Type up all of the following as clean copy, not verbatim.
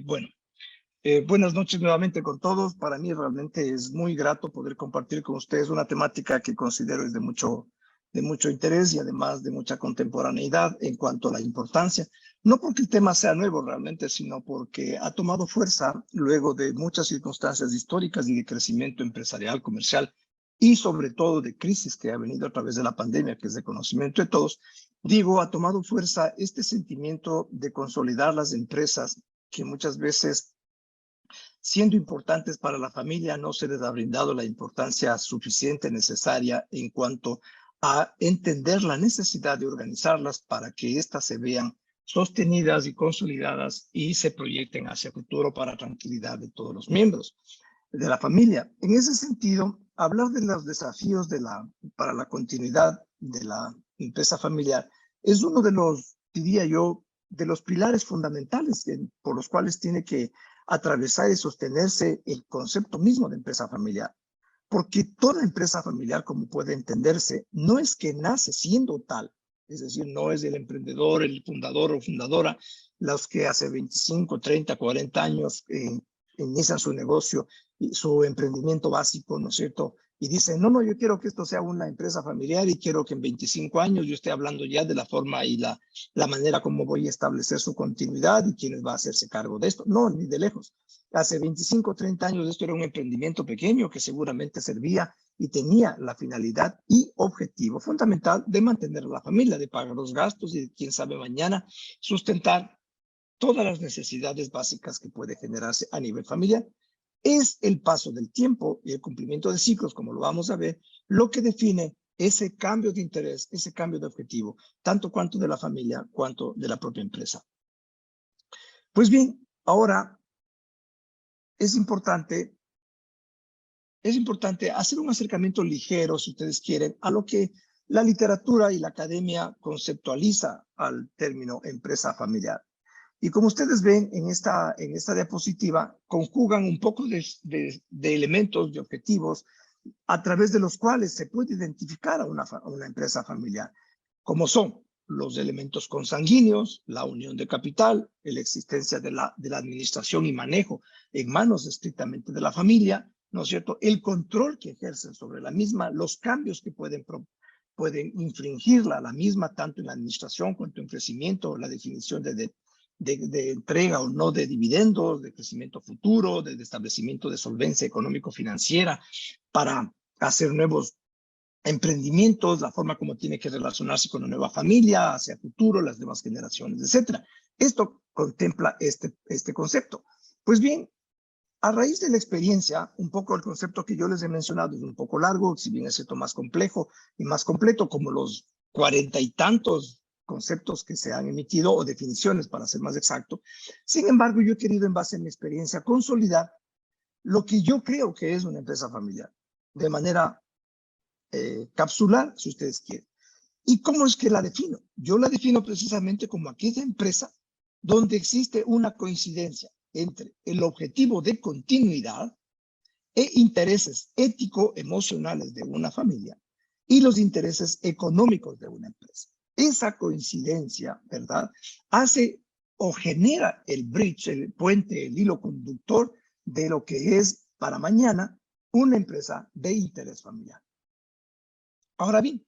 Bueno, buenas noches nuevamente con todos. Para mí realmente es muy grato poder compartir con ustedes una temática que considero es de mucho interés y además de mucha contemporaneidad en cuanto a la importancia. No porque el tema sea nuevo realmente, sino porque ha tomado fuerza luego de muchas circunstancias históricas y de crecimiento empresarial, comercial y sobre todo de crisis que ha venido a través de la pandemia, que es de conocimiento de todos. Digo, ha tomado fuerza este sentimiento de consolidar las empresas que muchas veces, siendo importantes para la familia, no se les ha brindado la importancia suficiente, necesaria en cuanto a entender la necesidad de organizarlas para que éstas se vean sostenidas y consolidadas y se proyecten hacia el futuro para tranquilidad de todos los miembros de la familia. En ese sentido, hablar de los desafíos para la continuidad de la empresa familiar es uno de los, diría yo, de los pilares fundamentales por los cuales tiene que atravesar y sostenerse el concepto mismo de empresa familiar. Porque toda empresa familiar, como puede entenderse, no es que nace siendo tal. Es decir, no es el emprendedor, el fundador o fundadora, los que hace 25, 30, 40 años inician su negocio y su emprendimiento básico, ¿no es cierto? Y dicen, no, yo quiero que esto sea una empresa familiar y quiero que en 25 años yo esté hablando ya de la forma y la manera como voy a establecer su continuidad y quién va a hacerse cargo de esto. No, ni de lejos. Hace 25, 30 años esto era un emprendimiento pequeño que seguramente servía y tenía la finalidad y objetivo fundamental de mantener a la familia, de pagar los gastos y quién sabe mañana sustentar todas las necesidades básicas que puede generarse a nivel familiar. Es el paso del tiempo y el cumplimiento de ciclos, como lo vamos a ver, lo que define ese cambio de interés, ese cambio de objetivo, tanto cuanto de la familia, cuanto de la propia empresa. Pues bien, ahora es importante hacer un acercamiento ligero, si ustedes quieren, a lo que la literatura y la academia conceptualiza al término empresa familiar. Y como ustedes ven en esta diapositiva, conjugan un poco de elementos, de objetivos, a través de los cuales se puede identificar a una empresa familiar, como son los elementos consanguíneos, la unión de capital, la existencia de la administración y manejo en manos estrictamente de la familia, ¿no es cierto? El control que ejercen sobre la misma, los cambios que pueden infringirla la misma, tanto en la administración cuanto en crecimiento, la definición de entrega o no de dividendos, de crecimiento futuro, de establecimiento de solvencia económico-financiera para hacer nuevos emprendimientos, la forma como tiene que relacionarse con la nueva familia, hacia el futuro, las nuevas generaciones, etc. Esto contempla este concepto. Pues bien, a raíz de la experiencia, un poco el concepto que yo les he mencionado es un poco largo, si bien es cierto más complejo y más completo, como los 40 y tantos conceptos que se han emitido o definiciones para ser más exacto. Sin embargo, yo he querido en base a mi experiencia consolidar lo que yo creo que es una empresa familiar de manera capsular, si ustedes quieren. ¿Y cómo es que la defino? Yo la defino precisamente como aquella empresa donde existe una coincidencia entre el objetivo de continuidad e intereses ético-emocionales de una familia y los intereses económicos de una empresa. Esa coincidencia, ¿verdad?, hace o genera el bridge, el puente, el hilo conductor de lo que es para mañana una empresa de interés familiar. Ahora bien,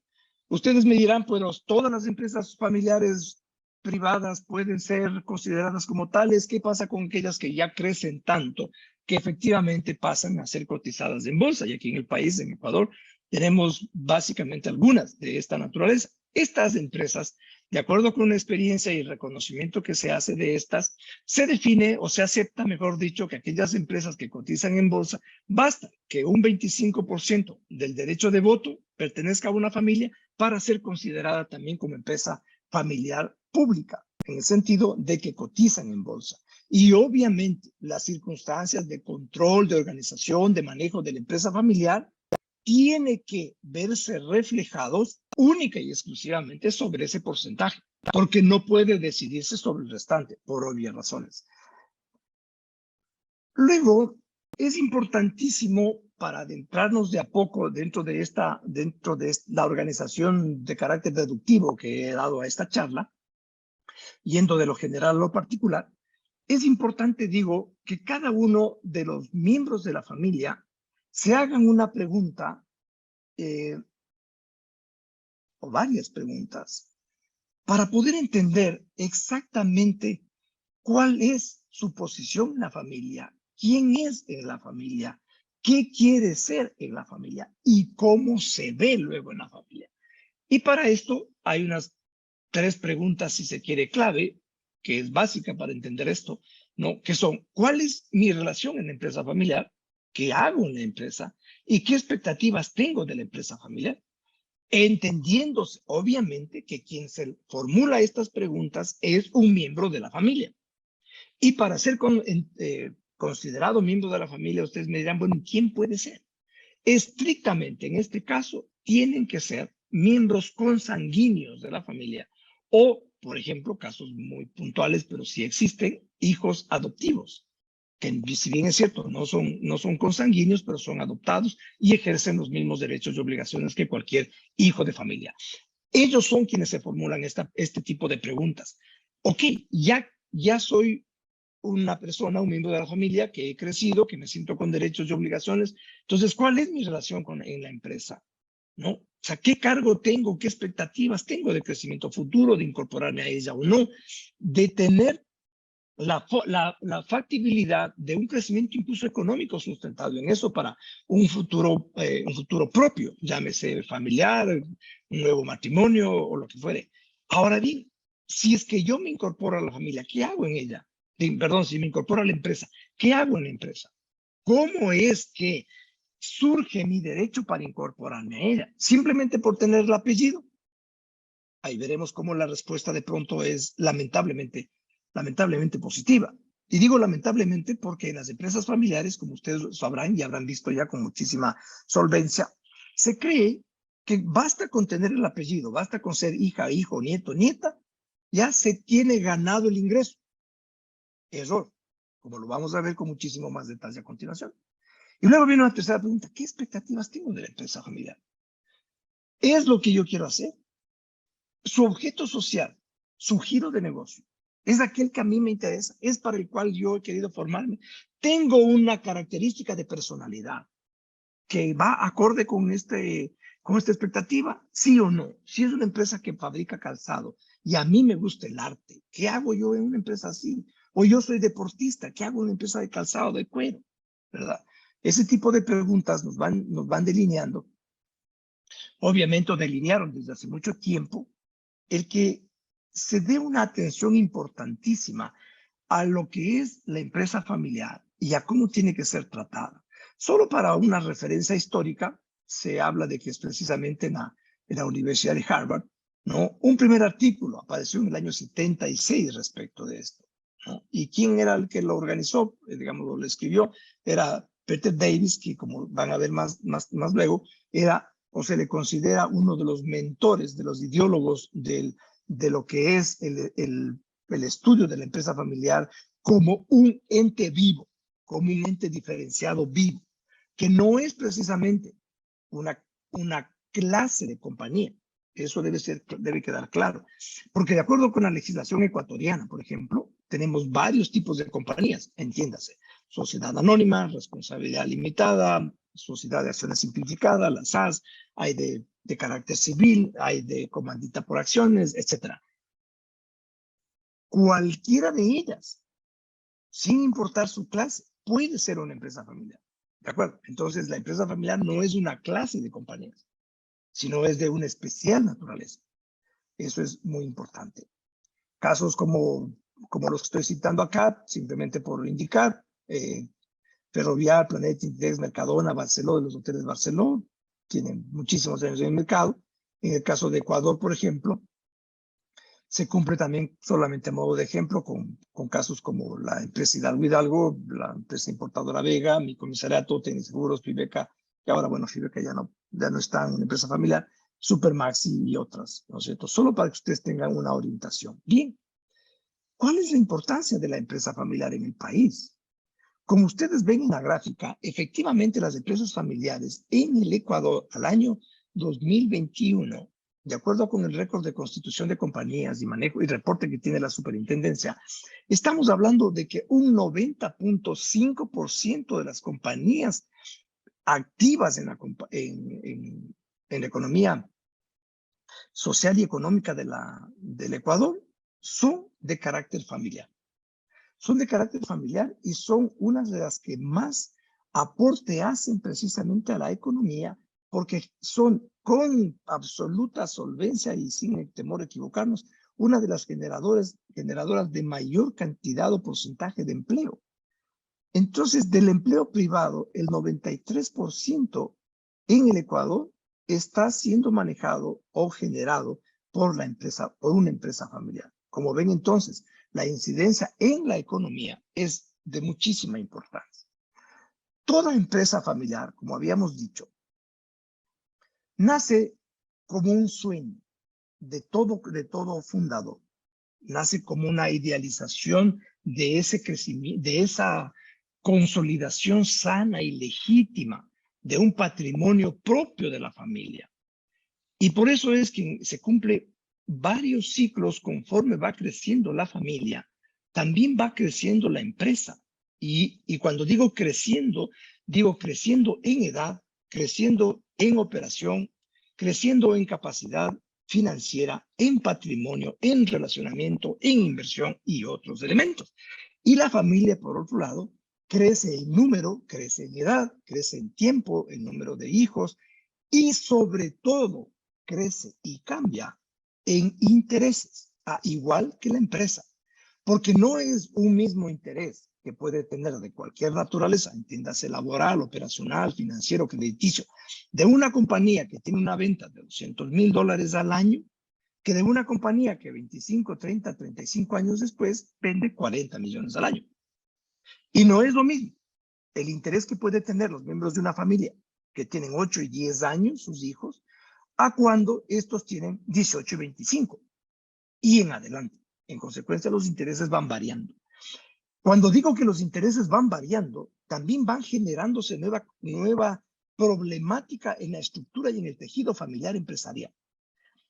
ustedes me dirán, pues todas las empresas familiares privadas pueden ser consideradas como tales. ¿Qué pasa con aquellas que ya crecen tanto que efectivamente pasan a ser cotizadas en bolsa? Y aquí en el país, en Ecuador, tenemos básicamente algunas de esta naturaleza. Estas empresas, de acuerdo con la experiencia y el reconocimiento que se hace de estas, se define o se acepta, mejor dicho, que aquellas empresas que cotizan en bolsa, basta que un 25% del derecho de voto pertenezca a una familia para ser considerada también como empresa familiar pública, en el sentido de que cotizan en bolsa. Y obviamente las circunstancias de control, de organización, de manejo de la empresa familiar tiene que verse reflejados única y exclusivamente sobre ese porcentaje, porque no puede decidirse sobre el restante, por obvias razones. Luego, es importantísimo para adentrarnos de a poco dentro de la organización de carácter deductivo que he dado a esta charla, yendo de lo general a lo particular, es importante, digo, que cada uno de los miembros de la familia se hagan una pregunta o varias preguntas para poder entender exactamente cuál es su posición en la familia, quién es en la familia, qué quiere ser en la familia y cómo se ve luego en la familia. Y para esto hay unas 3 preguntas, si se quiere, clave, que es básica para entender esto, ¿no? Que son, ¿cuál es mi relación en la empresa familiar? ¿Qué hago en la empresa? ¿Y qué expectativas tengo de la empresa familiar? Entendiéndose, obviamente, que quien se formula estas preguntas es un miembro de la familia. Y para ser considerado miembro de la familia, ustedes me dirán, bueno, ¿quién puede ser? Estrictamente, en este caso, tienen que ser miembros consanguíneos de la familia o, por ejemplo, casos muy puntuales, pero sí existen, hijos adoptivos, que si bien es cierto, no son consanguíneos, pero son adoptados y ejercen los mismos derechos y obligaciones que cualquier hijo de familia. Ellos son quienes se formulan este tipo de preguntas. Ok, ya soy una persona, un miembro de la familia que he crecido, que me siento con derechos y obligaciones. Entonces, ¿cuál es mi relación en la empresa? ¿No? O sea, ¿qué cargo tengo? ¿Qué expectativas tengo de crecimiento futuro, de incorporarme a ella o no? De tener la factibilidad de un crecimiento incluso económico sustentado en eso para un futuro propio, llámese familiar, un nuevo matrimonio o lo que fuere. Ahora bien, si es que yo me incorporo a la familia, ¿qué hago en ella? Perdón, si me incorporo a la empresa, ¿qué hago en la empresa? ¿Cómo es que surge mi derecho para incorporarme a ella? ¿Simplemente por tener el apellido? Ahí veremos cómo la respuesta de pronto es lamentablemente positiva. Y digo lamentablemente porque en las empresas familiares, como ustedes sabrán y habrán visto ya con muchísima solvencia, se cree que basta con tener el apellido, basta con ser hija, hijo, nieto, nieta, ya se tiene ganado el ingreso. Error, como lo vamos a ver con muchísimo más detalle a continuación. Y luego viene una tercera pregunta, ¿qué expectativas tengo de la empresa familiar? ¿Es lo que yo quiero hacer? Su objeto social, su giro de negocio, es aquel que a mí me interesa, es para el cual yo he querido formarme. Tengo una característica de personalidad que va acorde con esta expectativa, sí o no. Si es una empresa que fabrica calzado y a mí me gusta el arte, ¿qué hago yo en una empresa así? O yo soy deportista, ¿qué hago en una empresa de calzado, de cuero? ¿Verdad? Ese tipo de preguntas nos van delineando. Obviamente delinearon desde hace mucho tiempo el que se dé una atención importantísima a lo que es la empresa familiar y a cómo tiene que ser tratada. Solo para una referencia histórica, se habla de que es precisamente en la Universidad de Harvard, ¿no? Un primer artículo apareció en el año 76 respecto de esto, ¿no? ¿Y quién era el que lo organizó? Digamos, lo escribió, era Peter Davis, que como van a ver más luego, era o se le considera uno de los mentores, de los ideólogos de lo que es el estudio de la empresa familiar como un ente vivo, como un ente diferenciado vivo, que no es precisamente una clase de compañía. Eso debe quedar claro. Porque de acuerdo con la legislación ecuatoriana, por ejemplo, tenemos varios tipos de compañías, entiéndase. Sociedad anónima, responsabilidad limitada, sociedad de acciones simplificada, las SAS, hay de carácter civil, hay de comandita por acciones, etc. Cualquiera de ellas, sin importar su clase, puede ser una empresa familiar. ¿De acuerdo? Entonces, la empresa familiar no es una clase de compañías, sino es de una especial naturaleza. Eso es muy importante. Casos como los que estoy citando acá, simplemente por indicar, Ferrovial, Planeta, Interés, Mercadona, Barceló, de los hoteles Barceló, tienen muchísimos años en el mercado. En el caso de Ecuador, por ejemplo, se cumple también solamente a modo de ejemplo con casos como la empresa Hidalgo, la empresa importadora Vega, mi comisariato, Tecniseguros, Fibeca, que ahora, bueno, Fibeca ya no está en una empresa familiar, Supermaxi y otras, ¿no es cierto? Solo para que ustedes tengan una orientación. Bien, ¿cuál es la importancia de la empresa familiar en el país? Como ustedes ven en la gráfica, efectivamente las empresas familiares en el Ecuador al año 2021 de acuerdo con el récord de constitución de compañías y manejo y reporte que tiene la superintendencia, estamos hablando de que un 90.5% de las compañías activas en la economía social y económica del Ecuador son de carácter familiar. Son de carácter familiar y son unas de las que más aporte hacen precisamente a la economía, porque son con absoluta solvencia y sin temor a equivocarnos, una de las generadoras de mayor cantidad o porcentaje de empleo. Entonces, del empleo privado, el 93% en el Ecuador está siendo manejado o generado por una empresa familiar. Como ven entonces, la incidencia en la economía es de muchísima importancia. Toda empresa familiar, como habíamos dicho, nace como un sueño de todo fundador. Nace como una idealización de ese crecimiento, de esa consolidación sana y legítima de un patrimonio propio de la familia. Y por eso es que se cumple varios ciclos conforme va creciendo la familia, también va creciendo la empresa. Y cuando digo creciendo en edad, creciendo en operación, creciendo en capacidad financiera, en patrimonio, en relacionamiento, en inversión y otros elementos. Y la familia, por otro lado, crece en número, crece en edad, crece en tiempo, en número de hijos y sobre todo crece y cambia en intereses, igual que la empresa, porque no es un mismo interés que puede tener de cualquier naturaleza, entiéndase laboral, operacional, financiero, crediticio, de una compañía que tiene una venta de $200,000 al año, que de una compañía que 25, 30, 35 años después vende 40 millones al año. Y no es lo mismo el interés que puede tener los miembros de una familia que tienen 8 y 10 años, sus hijos, a cuando estos tienen 18 y 25 y en adelante. En consecuencia, los intereses van variando. Cuando digo que los intereses van variando, también van generándose nueva problemática en la estructura y en el tejido familiar empresarial.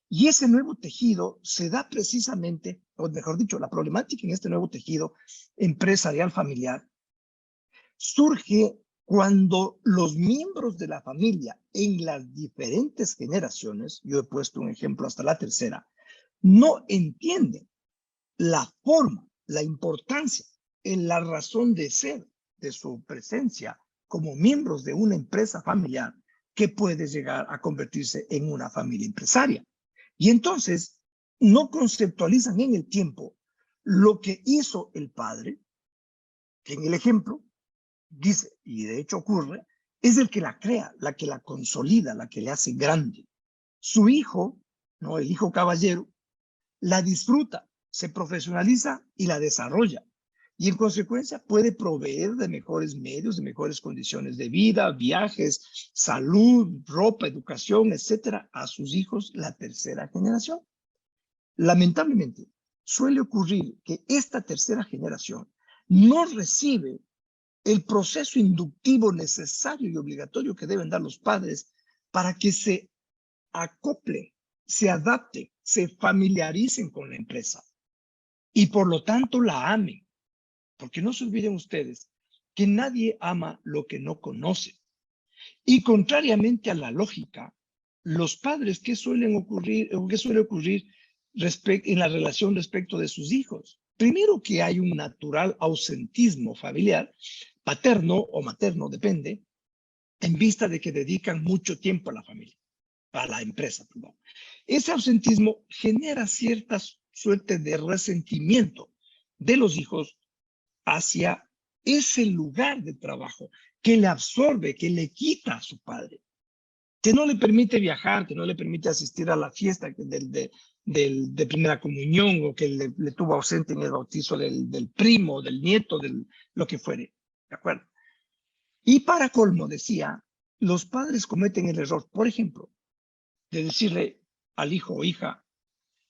Y ese nuevo tejido se da precisamente, o mejor dicho, la problemática en este nuevo tejido empresarial familiar surge cuando los miembros de la familia en las diferentes generaciones, yo he puesto un ejemplo hasta la tercera, no entienden la forma, la importancia, en la razón de ser de su presencia como miembros de una empresa familiar que puede llegar a convertirse en una familia empresaria. Y entonces no conceptualizan en el tiempo lo que hizo el padre, que en el ejemplo dice, y de hecho ocurre, es el que la crea, la que la consolida, la que le hace grande. Su hijo, ¿no? El hijo caballero, la disfruta, se profesionaliza y la desarrolla. Y en consecuencia puede proveer de mejores medios, de mejores condiciones de vida, viajes, salud, ropa, educación, etcétera, a sus hijos, la tercera generación. Lamentablemente, suele ocurrir que esta tercera generación no recibe el proceso inductivo necesario y obligatorio que deben dar los padres para que se acoplen, se adapten, se familiaricen con la empresa y por lo tanto la amen. Porque no se olviden ustedes que nadie ama lo que no conoce. Y contrariamente a la lógica, los padres, ¿qué suele ocurrir en la relación respecto de sus hijos? Primero que hay un natural ausentismo familiar, paterno o materno, depende, en vista de que dedican mucho tiempo a la familia, a la empresa, perdón. Ese ausentismo genera cierta suerte de resentimiento de los hijos hacia ese lugar de trabajo que le absorbe, que le quita a su padre, que no le permite viajar, que no le permite asistir a la fiesta de primera comunión o que le tuvo ausente en el bautizo del primo, del nieto, lo que fuere. ¿De acuerdo? Y para colmo, decía, los padres cometen el error, por ejemplo, de decirle al hijo o hija,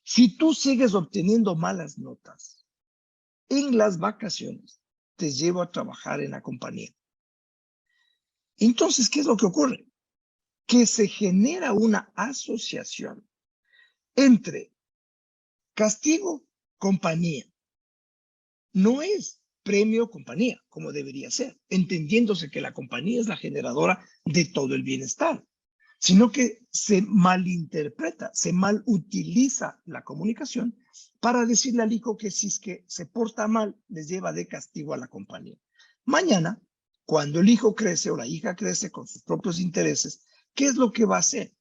si tú sigues obteniendo malas notas en las vacaciones, te llevo a trabajar en la compañía. Entonces, ¿qué es lo que ocurre? Que se genera una asociación entre castigo, compañía. No es premio compañía, como debería ser, entendiéndose que la compañía es la generadora de todo el bienestar, sino que se malinterpreta, se malutiliza la comunicación para decirle al hijo que si es que se porta mal, les lleva de castigo a la compañía. Mañana, cuando el hijo crece o la hija crece con sus propios intereses, ¿qué es lo que va a hacer?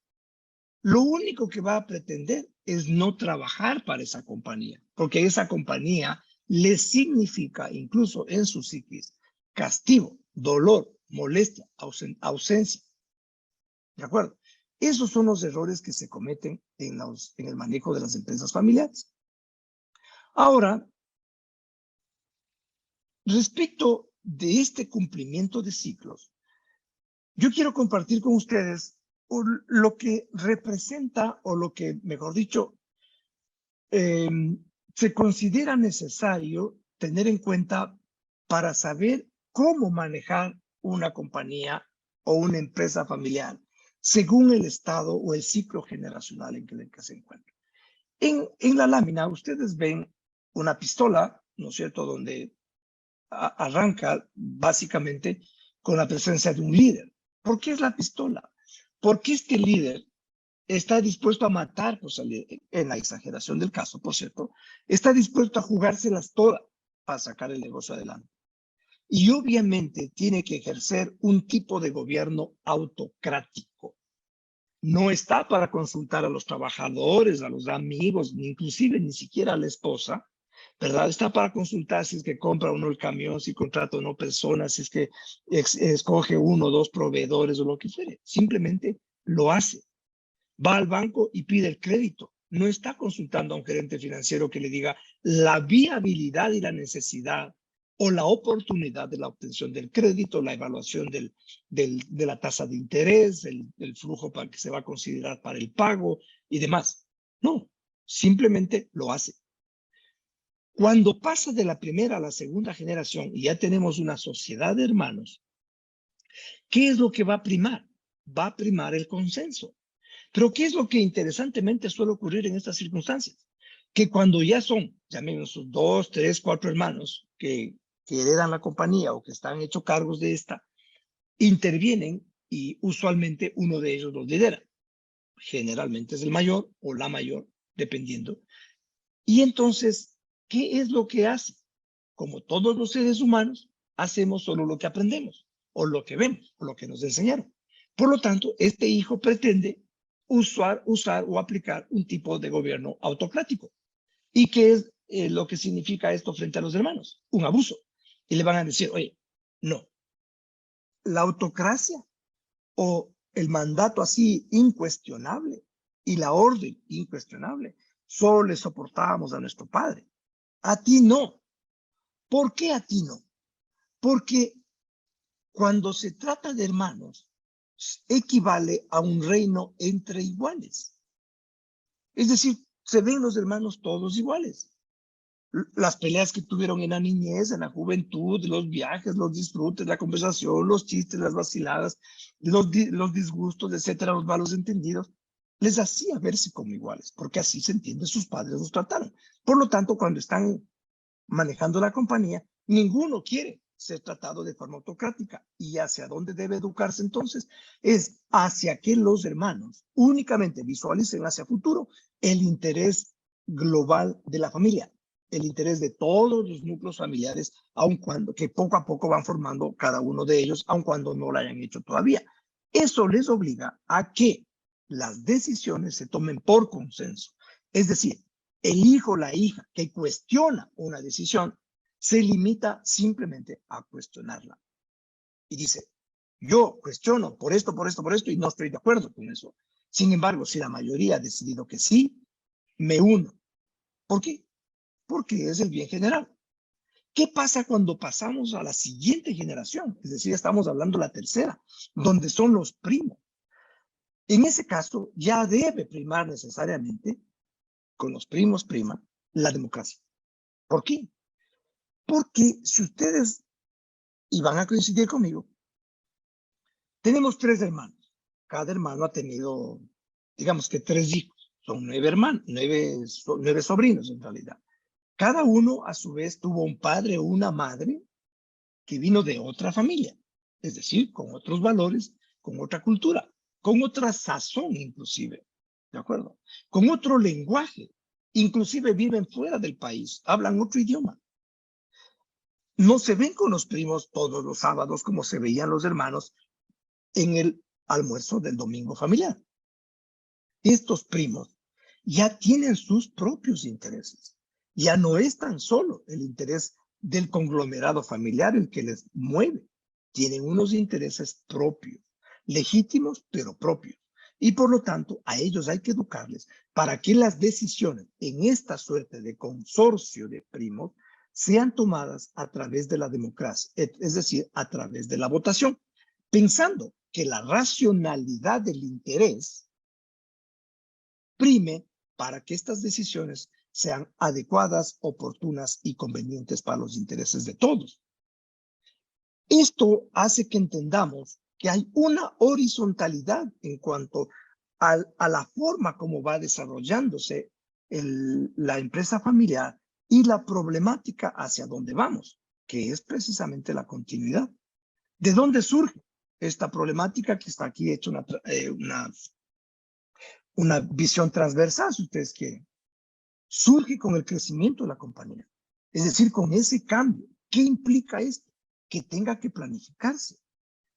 Lo único que va a pretender es no trabajar para esa compañía, porque esa compañía le significa, incluso en su psiquis, castigo, dolor, molestia, ausencia. ¿De acuerdo? Esos son los errores que se cometen en el manejo de las empresas familiares. Ahora, respecto de este cumplimiento de ciclos, yo quiero compartir con ustedes lo que representa, o lo que, mejor dicho, se considera necesario tener en cuenta para saber cómo manejar una compañía o una empresa familiar, según el estado o el ciclo generacional en que se encuentra. En la lámina ustedes ven una pistola, ¿no es cierto?, donde arranca básicamente con la presencia de un líder. ¿Por qué es la pistola? Porque este líder está dispuesto a matar, pues, en la exageración del caso, por cierto, está dispuesto a jugárselas todas para sacar el negocio adelante. Y obviamente tiene que ejercer un tipo de gobierno autocrático. No está para consultar a los trabajadores, a los amigos, ni inclusive ni siquiera a la esposa, ¿verdad? Está para consultar si es que compra uno el camión, si contrata o no personas, si es que escoge uno o dos proveedores o lo que fuere. Simplemente lo hace. Va al banco y pide el crédito. No está consultando a un gerente financiero que le diga la viabilidad y la necesidad o la oportunidad de la obtención del crédito, la evaluación de la tasa de interés, el flujo para que se va a considerar para el pago y demás. No, simplemente lo hace. Cuando pasa de la primera a la segunda generación y ya tenemos una sociedad de hermanos, ¿qué es lo que va a primar? Va a primar el consenso. Pero ¿qué es lo que interesantemente suele ocurrir en estas circunstancias? Que cuando ya son, llamemos 2, 3, 4 hermanos que heredan la compañía o que están hechos cargos de esta, intervienen y usualmente uno de ellos los lidera. Generalmente es el mayor o la mayor, dependiendo. Y entonces, ¿qué es lo que hace? Como todos los seres humanos, hacemos solo lo que aprendemos, o lo que vemos, o lo que nos enseñaron. Por lo tanto, este hijo pretende usar o aplicar un tipo de gobierno autocrático. ¿Y qué es lo que significa esto frente a los hermanos? Un abuso. Y le van a decir, oye, no, la autocracia o el mandato así incuestionable y la orden incuestionable, solo le soportábamos a nuestro padre. A ti no. ¿Por qué a ti no? Porque cuando se trata de hermanos, equivale a un reino entre iguales. Es decir, se ven los hermanos todos iguales. Las peleas que tuvieron en la niñez, en la juventud, los viajes, los disfrutes, la conversación, los chistes, las vaciladas, los disgustos, etcétera, los malos entendidos, les hacía verse como iguales, porque así se entiende, sus padres los trataron. Por lo tanto, cuando están manejando la compañía, ninguno quiere ser tratado de forma autocrática. ¿Y hacia dónde debe educarse entonces? Es hacia que los hermanos únicamente visualicen hacia futuro el interés global de la familia, el interés de todos los núcleos familiares, aun cuando que poco a poco van formando cada uno de ellos, aun cuando no lo hayan hecho todavía. Eso les obliga a que las decisiones se tomen por consenso. Es decir, el hijo o la hija que cuestiona una decisión se limita simplemente a cuestionarla. Y dice, yo cuestiono por esto, por esto, por esto, y no estoy de acuerdo con eso. Sin embargo, si la mayoría ha decidido que sí, me uno. ¿Por qué? Porque es el bien general. ¿Qué pasa cuando pasamos a la siguiente generación? Es decir, estamos hablando de la tercera, donde son los primos. En ese caso, ya debe primar necesariamente, con los primos prima, la democracia. ¿Por qué? Porque si ustedes, y van a coincidir conmigo, tenemos 3 hermanos. Cada hermano ha tenido, digamos que 3 hijos. Son 9 hermanos, 9 sobrinos en realidad. Cada uno a su vez tuvo un padre o una madre que vino de otra familia, es decir, con otros valores, con otra cultura, con otra sazón inclusive, ¿de acuerdo? Con otro lenguaje, inclusive viven fuera del país, hablan otro idioma. No se ven con los primos todos los sábados como se veían los hermanos en el almuerzo del domingo familiar. Estos primos ya tienen sus propios intereses. Ya no es tan solo el interés del conglomerado familiar el que les mueve. Tienen unos intereses propios, legítimos, pero propios. Y por lo tanto, a ellos hay que educarles para que las decisiones en esta suerte de consorcio de primos sean tomadas a través de la democracia, es decir, a través de la votación, pensando que la racionalidad del interés prime para que estas decisiones sean adecuadas, oportunas y convenientes para los intereses de todos. Esto hace que entendamos que hay una horizontalidad en cuanto a la forma como va desarrollándose la empresa familiar y la problemática hacia dónde vamos, que es precisamente la continuidad. ¿De dónde surge esta problemática que está aquí hecha una visión transversal, si ustedes quieren? Surge con el crecimiento de la compañía. Es decir, con ese cambio. ¿Qué implica esto? Que tenga que planificarse.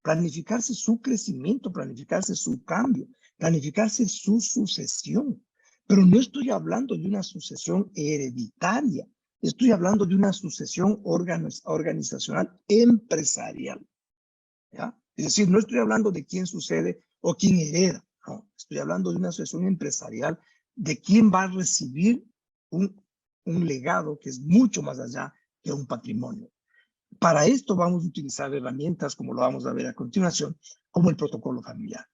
Planificarse su crecimiento, planificarse su cambio, planificarse su sucesión. Pero no estoy hablando de una sucesión hereditaria. Estoy hablando de una sucesión organizacional empresarial. ¿Ya? Es decir, no estoy hablando de quién sucede o quién hereda. No, estoy hablando de una sucesión empresarial de quién va a recibir un legado que es mucho más allá que un patrimonio. Para esto vamos a utilizar herramientas, como lo vamos a ver a continuación, como el protocolo familiar,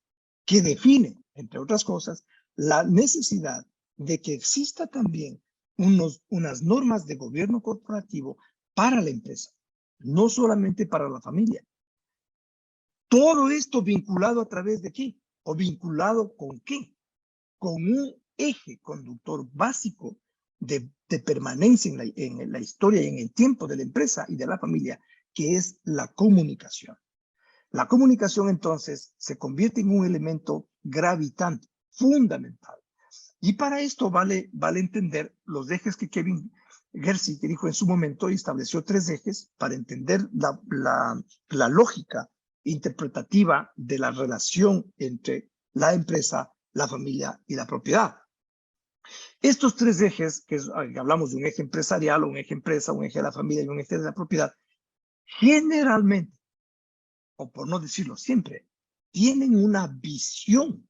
que define, entre otras cosas, la necesidad de que exista también unas normas de gobierno corporativo para la empresa, no solamente para la familia. Todo esto vinculado a través de qué, o vinculado con qué, con un eje conductor básico de permanencia en la historia y en el tiempo de la empresa y de la familia, que es la comunicación. La comunicación entonces se convierte en un elemento gravitante, fundamental. Y para esto vale entender los ejes que Kevin Gersey, que dijo en su momento, y estableció 3 ejes para entender la lógica interpretativa de la relación entre la empresa, la familia y la propiedad. Estos 3 ejes, que hablamos de un eje empresarial, un eje empresa, un eje de la familia y un eje de la propiedad, generalmente, o por no decirlo siempre, tienen una visión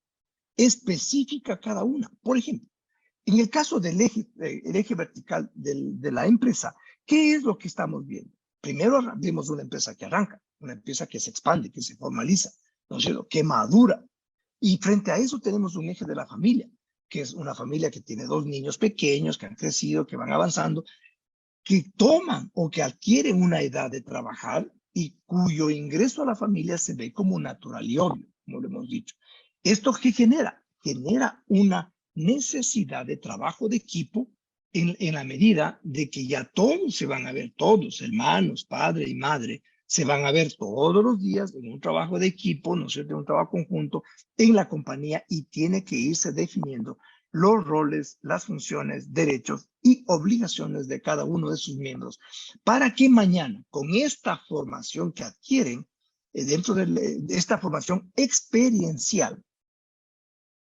específica cada una. Por ejemplo, en el caso del eje vertical de la empresa, ¿qué es lo que estamos viendo? Primero vemos una empresa que arranca, una empresa que se expande, que se formaliza, ¿no es cierto?, que madura. Y frente a eso tenemos un eje de la familia, que es una familia que tiene 2 niños pequeños, que han crecido, que van avanzando, que toman o que adquieren una edad de trabajar y cuyo ingreso a la familia se ve como natural y obvio, como lo hemos dicho. ¿Esto qué genera? Genera una necesidad de trabajo de equipo en la medida de que ya todos se van a ver, todos, hermanos, padre y madre, se van a ver todos los días en un trabajo de equipo, ¿no es cierto?, en un trabajo conjunto en la compañía, y tiene que irse definiendo los roles, las funciones, derechos y obligaciones de cada uno de sus miembros, para que mañana, con esta formación que adquieren, dentro de esta formación experiencial,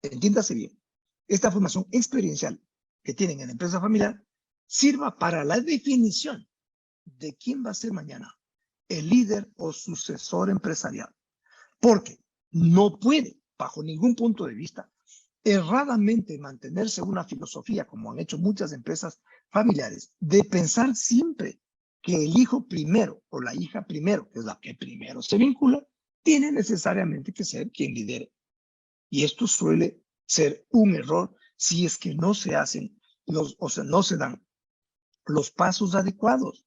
entiéndase bien, esta formación experiencial que tienen en la empresa familiar, sirva para la definición de quién va a ser mañana el líder o sucesor empresarial. Porque no puede, bajo ningún punto de vista, erradamente mantenerse una filosofía, como han hecho muchas empresas familiares, de pensar siempre que el hijo primero o la hija primero, que es la que primero se vincula, tiene necesariamente que ser quien lidere. Y esto suele ser un error si es que no se hacen no se dan los pasos adecuados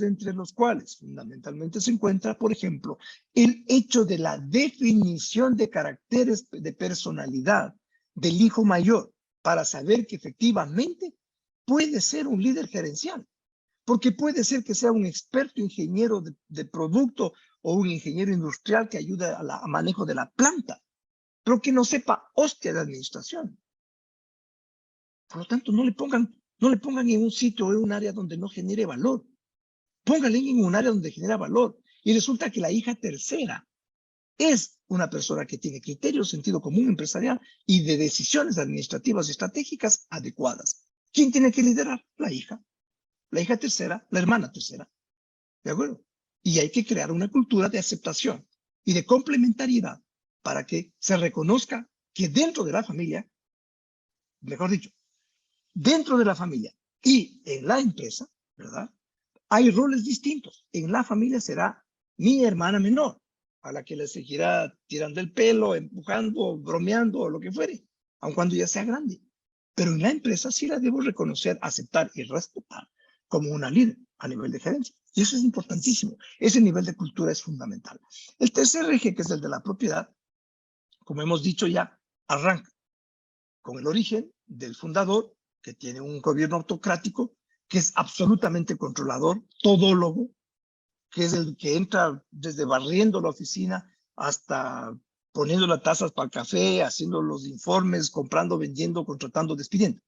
entre los cuales fundamentalmente se encuentra, por ejemplo, el hecho de la definición de caracteres de personalidad del hijo mayor para saber que efectivamente puede ser un líder gerencial. Porque puede ser que sea un experto ingeniero de producto o un ingeniero industrial que ayude a manejo de la planta, pero que no sepa hostia de administración. Por lo tanto, no le pongan en un sitio o en un área donde no genere valor. Póngale en un área donde genera valor. Y resulta que la hija tercera es una persona que tiene criterios, sentido común empresarial y de decisiones administrativas y estratégicas adecuadas. ¿Quién tiene que liderar? La hija tercera, la hermana tercera. ¿De acuerdo? Y hay que crear una cultura de aceptación y de complementariedad para que se reconozca que dentro de la familia, mejor dicho, dentro de la familia y en la empresa, ¿verdad? Hay roles distintos. En la familia será mi hermana menor, a la que le seguirá tirando el pelo, empujando, bromeando o lo que fuere, aun cuando ya sea grande. Pero en la empresa sí la debo reconocer, aceptar y respetar como una líder a nivel de gerencia. Y eso es importantísimo. Ese nivel de cultura es fundamental. El tercer eje, que es el de la propiedad, como hemos dicho ya, arranca con el origen del fundador, que tiene un gobierno autocrático, que es absolutamente controlador, todólogo, que es el que entra desde barriendo la oficina hasta poniendo las tazas para el café, haciendo los informes, comprando, vendiendo, contratando, despidiendo.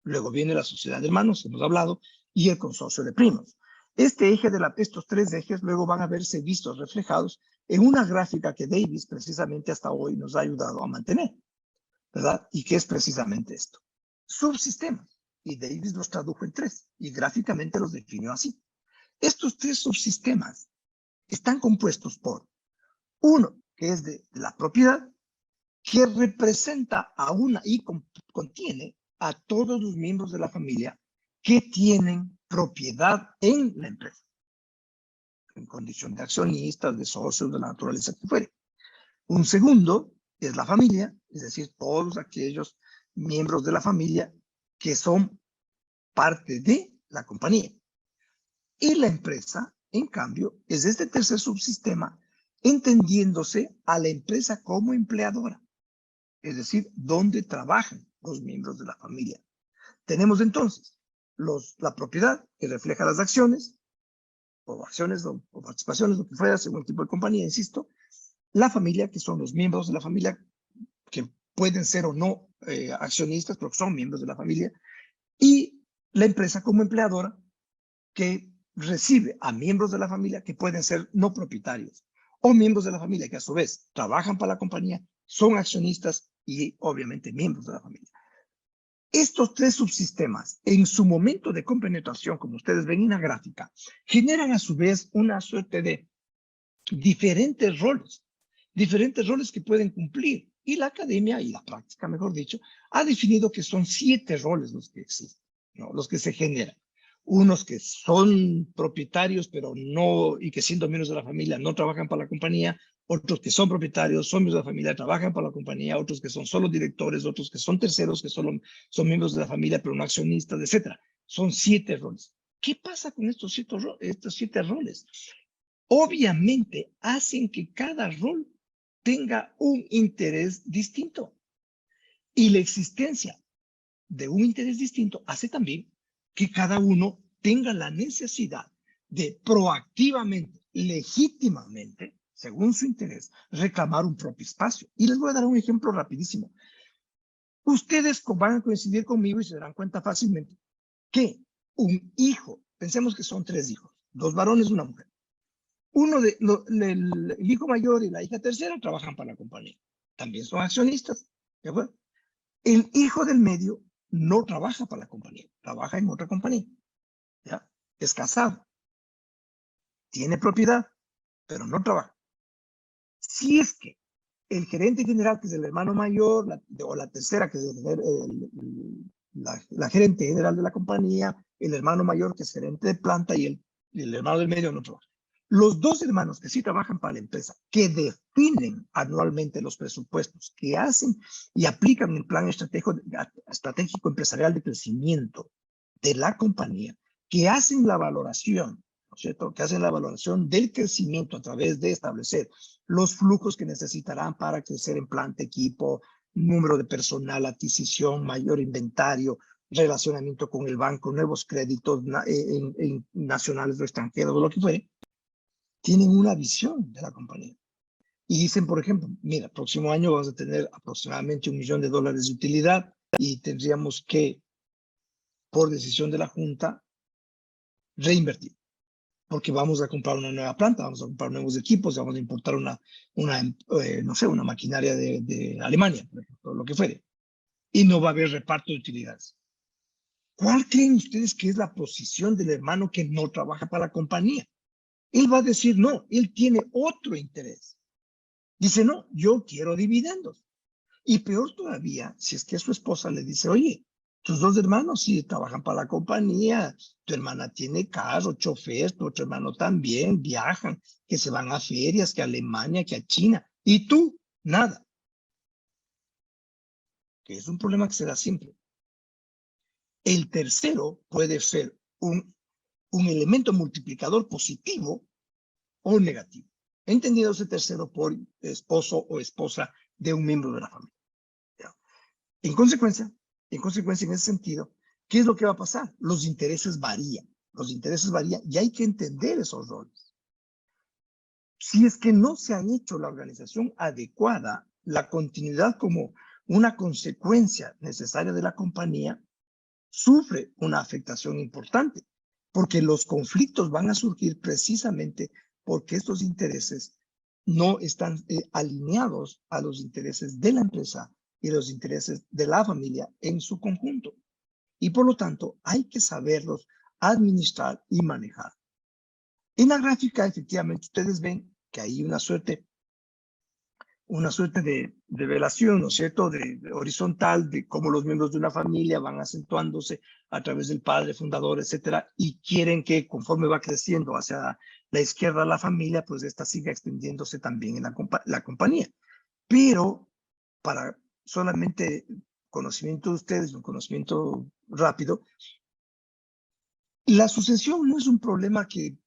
Luego viene la sociedad de hermanos, hemos hablado, y el consorcio de primos. Estos tres ejes luego van a verse vistos reflejados en una gráfica que Davis precisamente hasta hoy nos ha ayudado a mantener, ¿verdad? Y que es precisamente esto. Subsistemas. Y Davis los tradujo en tres y gráficamente los definió así. Estos tres subsistemas están compuestos por uno, que es de la propiedad, que representa a una y contiene a todos los miembros de la familia que tienen propiedad en la empresa, en condición de accionistas, de socios, de la naturaleza que fuere. Un segundo es la familia, es decir, todos aquellos miembros de la familia que son parte de la compañía. Y la empresa, en cambio, es este tercer subsistema, entendiéndose a la empresa como empleadora, es decir, donde trabajan los miembros de la familia. Tenemos entonces la propiedad, que refleja las acciones, o participaciones, lo que fuera, según el tipo de compañía, insisto. La familia, que son los miembros de la familia, que pueden ser o no accionistas, pero que son miembros de la familia. Y la empresa como empleadora, que recibe a miembros de la familia que pueden ser no propietarios, o miembros de la familia que a su vez trabajan para la compañía, son accionistas y obviamente miembros de la familia. Estos tres subsistemas, en su momento de compenetración, como ustedes ven en la gráfica, generan a su vez una suerte de diferentes roles que pueden cumplir. Y la academia, y la práctica, mejor dicho, ha definido que son 7 roles los que existen, ¿no? Los que se generan. Unos que son propietarios, pero no, y que siendo miembros de la familia no trabajan para la compañía, otros que son propietarios, son miembros de la familia, trabajan para la compañía, otros que son solo directores, otros que son terceros, que solo son miembros de la familia, pero no accionistas, etc. Son 7 roles. ¿Qué pasa con estos 7 roles? Obviamente hacen que cada rol tenga un interés distinto. Y la existencia de un interés distinto hace también que cada uno tenga la necesidad de proactivamente, legítimamente, según su interés, reclamar un propio espacio. Y les voy a dar un ejemplo rapidísimo. Ustedes van a coincidir conmigo y se darán cuenta fácilmente que un hijo, pensemos que son 3 hijos, 2 varones y una mujer. El hijo mayor y la hija tercera trabajan para la compañía. También son accionistas. ¿De acuerdo? El hijo del medio no trabaja para la compañía, trabaja en otra compañía. ¿Ya? Es casado, tiene propiedad, pero no trabaja. Si es que el gerente general, que es el hermano mayor, o la tercera, que es la gerente general de la compañía, el hermano mayor, que es gerente de planta, y el hermano del medio no trabaja. Los 2 hermanos que sí trabajan para la empresa, que definen anualmente los presupuestos, que hacen y aplican el plan estratégico empresarial de crecimiento de la compañía, que hacen la valoración, ¿no es cierto? Que hacen la valoración del crecimiento a través de establecer los flujos que necesitarán para crecer en planta, equipo, número de personal, adquisición, mayor inventario, relacionamiento con el banco, nuevos créditos en nacionales o extranjeros, o lo que fuere, tienen una visión de la compañía. Y dicen, por ejemplo, mira, próximo año vamos a tener aproximadamente $1 millón de utilidad y tendríamos que, por decisión de la Junta, reinvertir. Porque vamos a comprar una nueva planta, vamos a comprar nuevos equipos, vamos a importar no sé, una maquinaria de Alemania, por ejemplo, lo que fuere. Y no va a haber reparto de utilidades. ¿Cuál creen ustedes que es la posición del hermano que no trabaja para la compañía? Él va a decir, no, él tiene otro interés. Dice, no, yo quiero dividendos. Y peor todavía, si es que su esposa le dice, oye, tus dos hermanos sí trabajan para la compañía, tu hermana tiene carro, chofer, tu otro hermano también, viajan, que se van a ferias, que a Alemania, que a China, y tú, nada. Que es un problema que se da siempre. El tercero puede ser un elemento multiplicador positivo o negativo. Entendido ese tercero por esposo o esposa de un miembro de la familia. En consecuencia, en ese sentido, ¿qué es lo que va a pasar? Los intereses varían y hay que entender esos roles. Si es que no se han hecho la organización adecuada, la continuidad como una consecuencia necesaria de la compañía sufre una afectación importante, porque los conflictos van a surgir precisamente porque estos intereses no están alineados a los intereses de la empresa y los intereses de la familia en su conjunto. Y por lo tanto, hay que saberlos administrar y manejar. En la gráfica, efectivamente, ustedes ven que hay una suerte de relación, ¿no es cierto?, de horizontal, de cómo los miembros de una familia van acentuándose a través del padre, fundador, etcétera, y quieren que conforme va creciendo hacia la izquierda la familia, pues esta siga extendiéndose también en la compañía. Pero para solamente conocimiento de ustedes, un conocimiento rápido, la sucesión no es un problema que,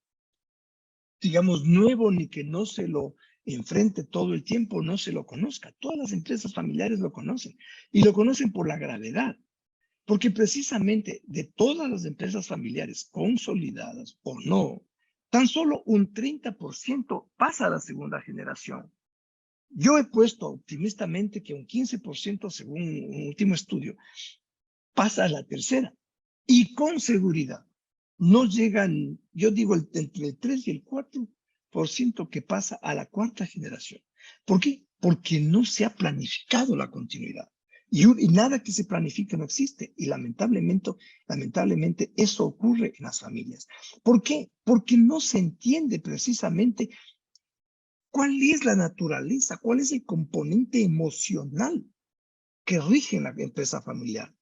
digamos, nuevo ni que no se lo enfrente todo el tiempo, no se lo conozca. Todas las empresas familiares lo conocen y lo conocen por la gravedad, porque precisamente de todas las empresas familiares consolidadas o no, tan solo un 30% pasa a la segunda generación. Yo he puesto optimistamente que un 15%, según un último estudio, pasa a la tercera y con seguridad no llegan, yo digo, entre el 3 y el 4% que pasa a la cuarta generación. ¿Por qué? Porque no se ha planificado la continuidad. Y nada que se planifique no existe. Y lamentablemente eso ocurre en las familias. ¿Por qué? Porque no se entiende precisamente cuál es la naturaleza, cuál es el componente emocional que rige en la empresa familiar.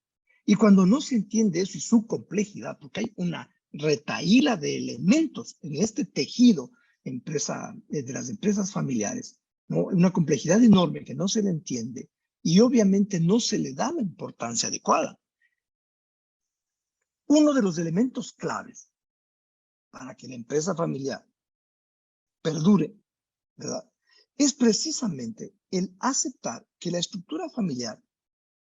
Y cuando no se entiende eso y su complejidad, porque hay una retahíla de elementos en este tejido de las empresas familiares, ¿no? Una complejidad enorme que no se le entiende y obviamente no se le da la importancia adecuada. Uno de los elementos claves para que la empresa familiar perdure, ¿verdad?, es precisamente el aceptar que la estructura familiar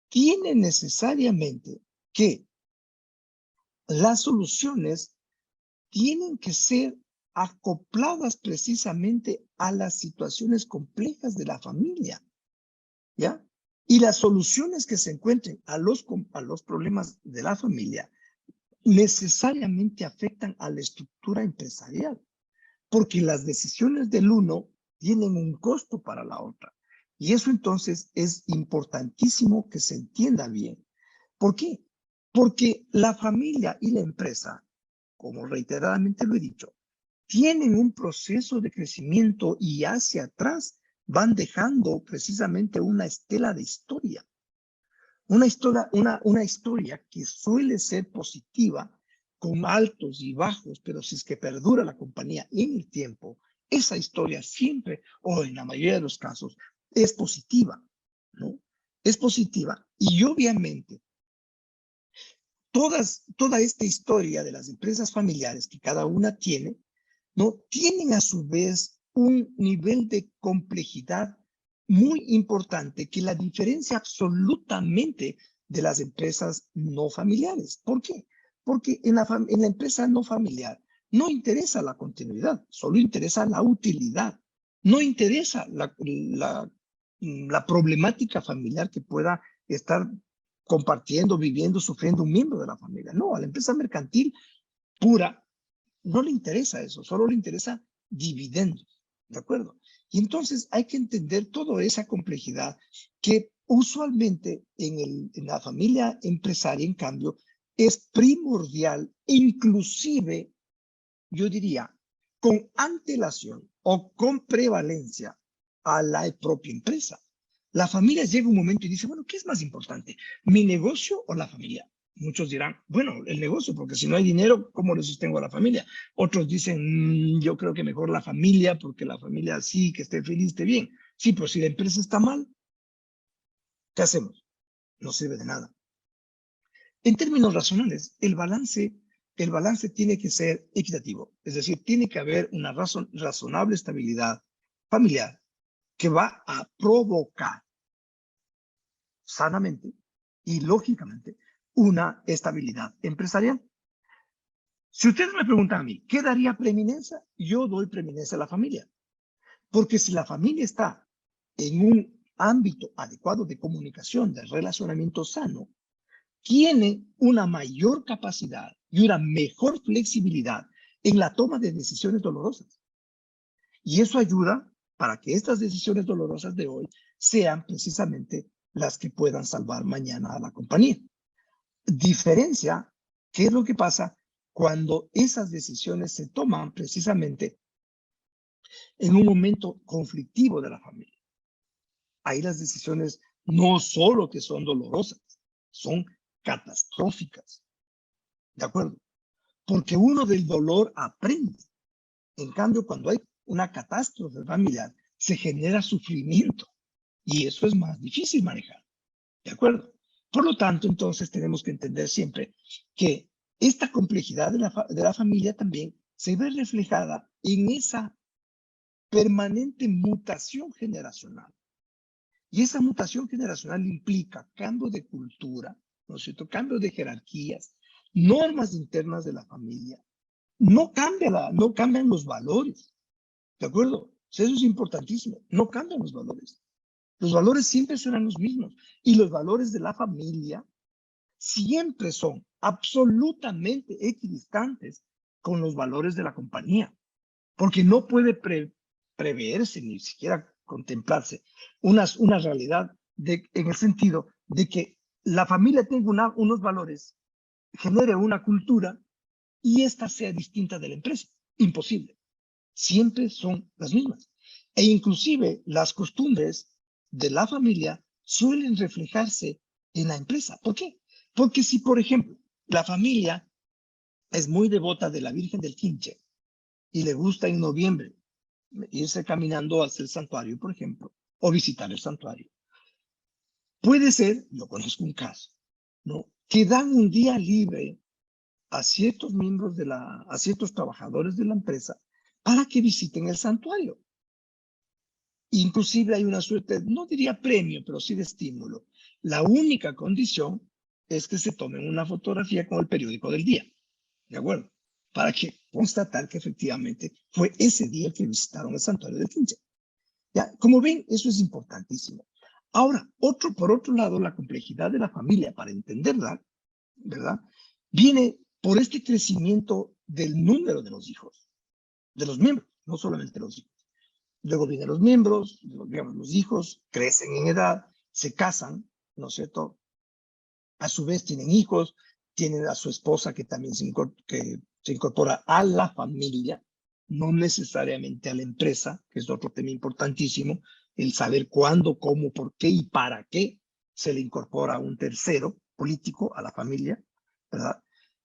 tiene necesariamente que las soluciones tienen que ser acopladas precisamente a las situaciones complejas de la familia, ¿ya? Y las soluciones que se encuentren a los problemas de la familia necesariamente afectan a la estructura empresarial, porque las decisiones del uno tienen un costo para la otra. Y eso entonces es importantísimo que se entienda bien. ¿Por qué? Porque la familia y la empresa, como reiteradamente lo he dicho, tienen un proceso de crecimiento y hacia atrás van dejando precisamente una estela de historia. Una historia que suele ser positiva, con altos y bajos, pero si es que perdura la compañía en el tiempo, esa historia siempre, o en la mayoría de los casos, es positiva, ¿no? Es positiva y obviamente toda esta historia de las empresas familiares que cada una tiene, ¿no?, tienen a su vez un nivel de complejidad muy importante que la diferencia absolutamente de las empresas no familiares. ¿Por qué? Porque en la empresa no familiar no interesa la continuidad, solo interesa la utilidad. No interesa la problemática familiar que pueda estar compartiendo, viviendo, sufriendo un miembro de la familia. No, a la empresa mercantil pura no le interesa eso, solo le interesa dividendos, ¿de acuerdo? Y entonces hay que entender toda esa complejidad que usualmente en la familia empresaria, en cambio, es primordial, inclusive, yo diría, con antelación o con prevalencia a la propia empresa. La familia llega un momento y dice, bueno, ¿qué es más importante? ¿Mi negocio o la familia? Muchos dirán, bueno, el negocio, porque si no hay dinero, ¿cómo le sostengo a la familia? Otros dicen, yo creo que mejor la familia, porque la familia sí, que esté feliz, esté bien. Sí, pero si la empresa está mal, ¿qué hacemos? No sirve de nada. En términos racionales, el balance tiene que ser equitativo, es decir, tiene que haber una razonable estabilidad familiar que va a provocar sanamente y lógicamente una estabilidad empresarial. Si ustedes me preguntan a mí, ¿qué daría preeminencia? Yo doy preeminencia a la familia, porque si la familia está en un ámbito adecuado de comunicación, de relacionamiento sano, tiene una mayor capacidad y una mejor flexibilidad en la toma de decisiones dolorosas. Y eso ayuda para que estas decisiones dolorosas de hoy sean precisamente las que puedan salvar mañana a la compañía. Diferencia, ¿qué es lo que pasa cuando esas decisiones se toman precisamente en un momento conflictivo de la familia? Ahí las decisiones no solo que son dolorosas, son catastróficas. ¿De acuerdo? Porque uno del dolor aprende. En cambio, cuando hay una catástrofe familiar, se genera sufrimiento y eso es más difícil manejar. ¿De acuerdo? Por lo tanto, entonces tenemos que entender siempre que esta complejidad de la familia también se ve reflejada en esa permanente mutación generacional. Y esa mutación generacional implica cambio de cultura, ¿no es cierto? Cambio de jerarquías, normas internas de la familia. No cambian los valores, ¿de acuerdo? Eso es importantísimo, no cambian los valores. Los valores siempre serán los mismos y los valores de la familia siempre son absolutamente equidistantes con los valores de la compañía, porque no puede preverse ni siquiera contemplarse una realidad en el sentido de que la familia tenga unos valores, genere una cultura y esta sea distinta de la empresa. Imposible. Siempre son las mismas. E inclusive las costumbres de la familia suelen reflejarse en la empresa. ¿Por qué? Porque si, por ejemplo, la familia es muy devota de la Virgen del Quinche y le gusta en noviembre irse caminando hacia el santuario, por ejemplo, o visitar el santuario, puede ser, yo conozco un caso, ¿no?, que dan un día libre a ciertos miembros a ciertos trabajadores de la empresa para que visiten el santuario. Inclusive hay una suerte, no diría premio, pero sí de estímulo. La única condición es que se tomen una fotografía con el periódico del día, ¿de acuerdo? Para que constatar que efectivamente fue ese día que visitaron el santuario del Quinche. Ya, como ven, eso es importantísimo. Ahora, por otro lado, la complejidad de la familia, para entenderla, ¿verdad?, viene por este crecimiento del número de los hijos, de los miembros, no solamente los hijos. Luego vienen los miembros, digamos, los hijos crecen en edad, se casan, ¿no es cierto? A su vez tienen hijos, tienen a su esposa que también se incorpora a la familia, no necesariamente a la empresa, que es otro tema importantísimo, el saber cuándo, cómo, por qué y para qué se le incorpora a un tercero político a la familia, ¿verdad?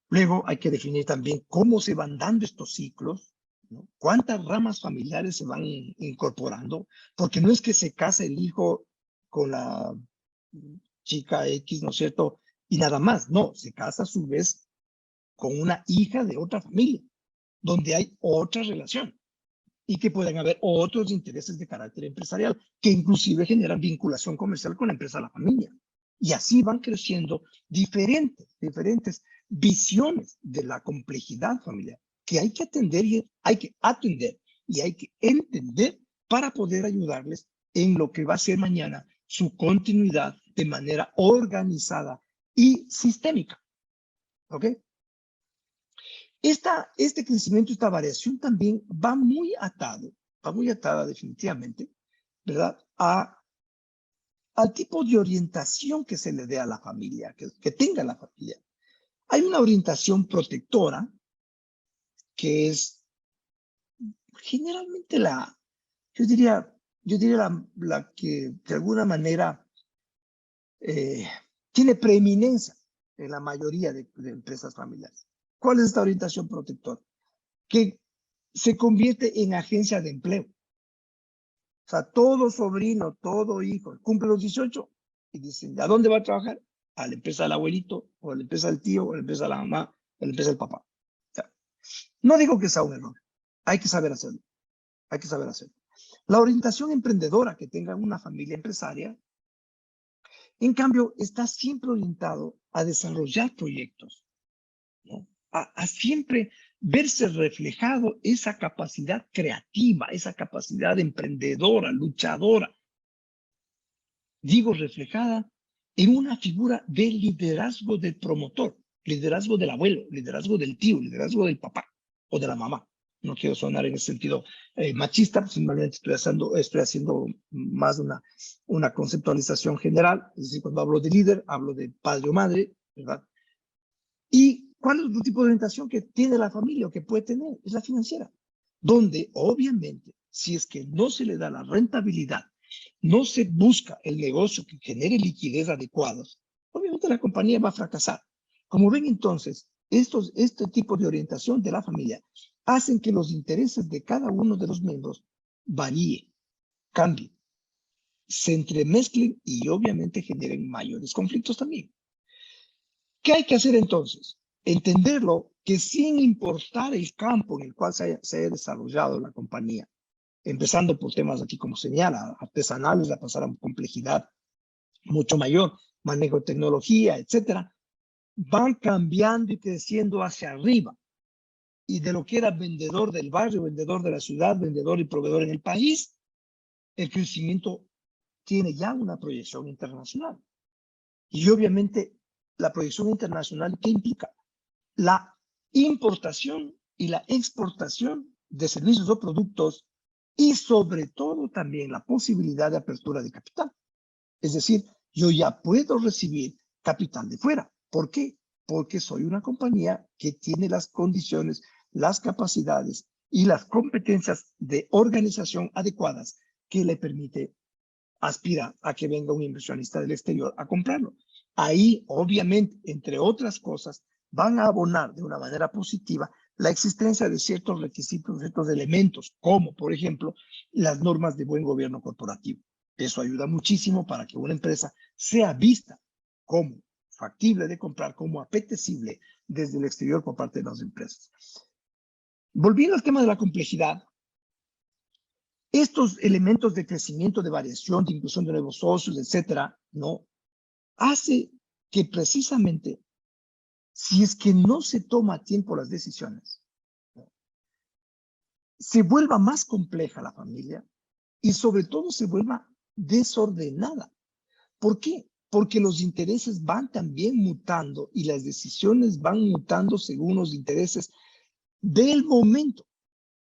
Luego hay que definir también cómo se van dando estos ciclos, ¿no? ¿Cuántas ramas familiares se van incorporando? Porque no es que se casa el hijo con la chica X, ¿no es cierto?, y nada más. No, se casa a su vez con una hija de otra familia, donde hay otra relación. y que pueden haber otros intereses de carácter empresarial que inclusive generan vinculación comercial con la empresa de la familia. Y así van creciendo diferentes visiones de la complejidad familiar que hay que atender y hay que entender para poder ayudarles en lo que va a ser mañana su continuidad de manera organizada y sistémica. ¿Ok? Este crecimiento, esta variación también va muy atada definitivamente, ¿verdad? Al tipo de orientación que se le dé a la familia, que tenga la familia. Hay una orientación protectora que es generalmente yo diría la que de alguna manera tiene preeminencia en la mayoría de empresas familiares. ¿Cuál es esta orientación protectora? Que se convierte en agencia de empleo. O sea, todo sobrino, todo hijo, cumple los 18 y dicen, ¿a dónde va a trabajar? A la empresa del abuelito, o a la empresa del tío, o a la empresa de la mamá, o a la empresa del papá. O sea, no digo que sea un error, hay que saber hacerlo. La orientación emprendedora que tenga una familia empresaria, en cambio, está siempre orientado a desarrollar proyectos, ¿no? A siempre verse reflejado esa capacidad creativa, esa capacidad emprendedora, luchadora. Digo, reflejada en una figura de liderazgo del promotor, liderazgo del abuelo, liderazgo del tío, liderazgo del papá o de la mamá. No quiero sonar en ese sentido machista, simplemente estoy haciendo más una conceptualización general. Es decir, cuando hablo de líder, hablo de padre o madre, ¿verdad? ¿Y cuál es el tipo de orientación que tiene la familia o que puede tener? Es la financiera, donde obviamente, si es que no se le da la rentabilidad, no se busca el negocio que genere liquidez adecuados, obviamente la compañía va a fracasar. Como ven entonces, este tipo de orientación de la familia hacen que los intereses de cada uno de los miembros varíen, cambien, se entremezclen y obviamente generen mayores conflictos también. ¿Qué hay que hacer entonces? Entenderlo que sin importar el campo en el cual se haya desarrollado la compañía, empezando por temas aquí como señala, artesanales, a pasar a complejidad mucho mayor, manejo de tecnología, etcétera, van cambiando y creciendo hacia arriba. Y de lo que era vendedor del barrio, vendedor de la ciudad, vendedor y proveedor en el país, el crecimiento tiene ya una proyección internacional. Y obviamente la proyección internacional, ¿qué implica? La importación y la exportación de servicios o productos y sobre todo también la posibilidad de apertura de capital. Es decir, yo ya puedo recibir capital de fuera. ¿Por qué? Porque soy una compañía que tiene las condiciones, las capacidades y las competencias de organización adecuadas que le permite aspirar a que venga un inversionista del exterior a comprarlo. Ahí, obviamente, entre otras cosas, van a abonar de una manera positiva la existencia de ciertos requisitos, ciertos elementos, como, por ejemplo, las normas de buen gobierno corporativo. Eso ayuda muchísimo para que una empresa sea vista como factible de comprar, como apetecible desde el exterior por parte de las empresas. Volviendo al tema de la complejidad, estos elementos de crecimiento, de variación, de inclusión de nuevos socios, etcétera, ¿no? Hace que precisamente, si es que no se toma a tiempo las decisiones, ¿no?, se vuelva más compleja la familia y sobre todo se vuelva desordenada. ¿Por qué? Porque los intereses van también mutando y las decisiones van mutando según los intereses del momento.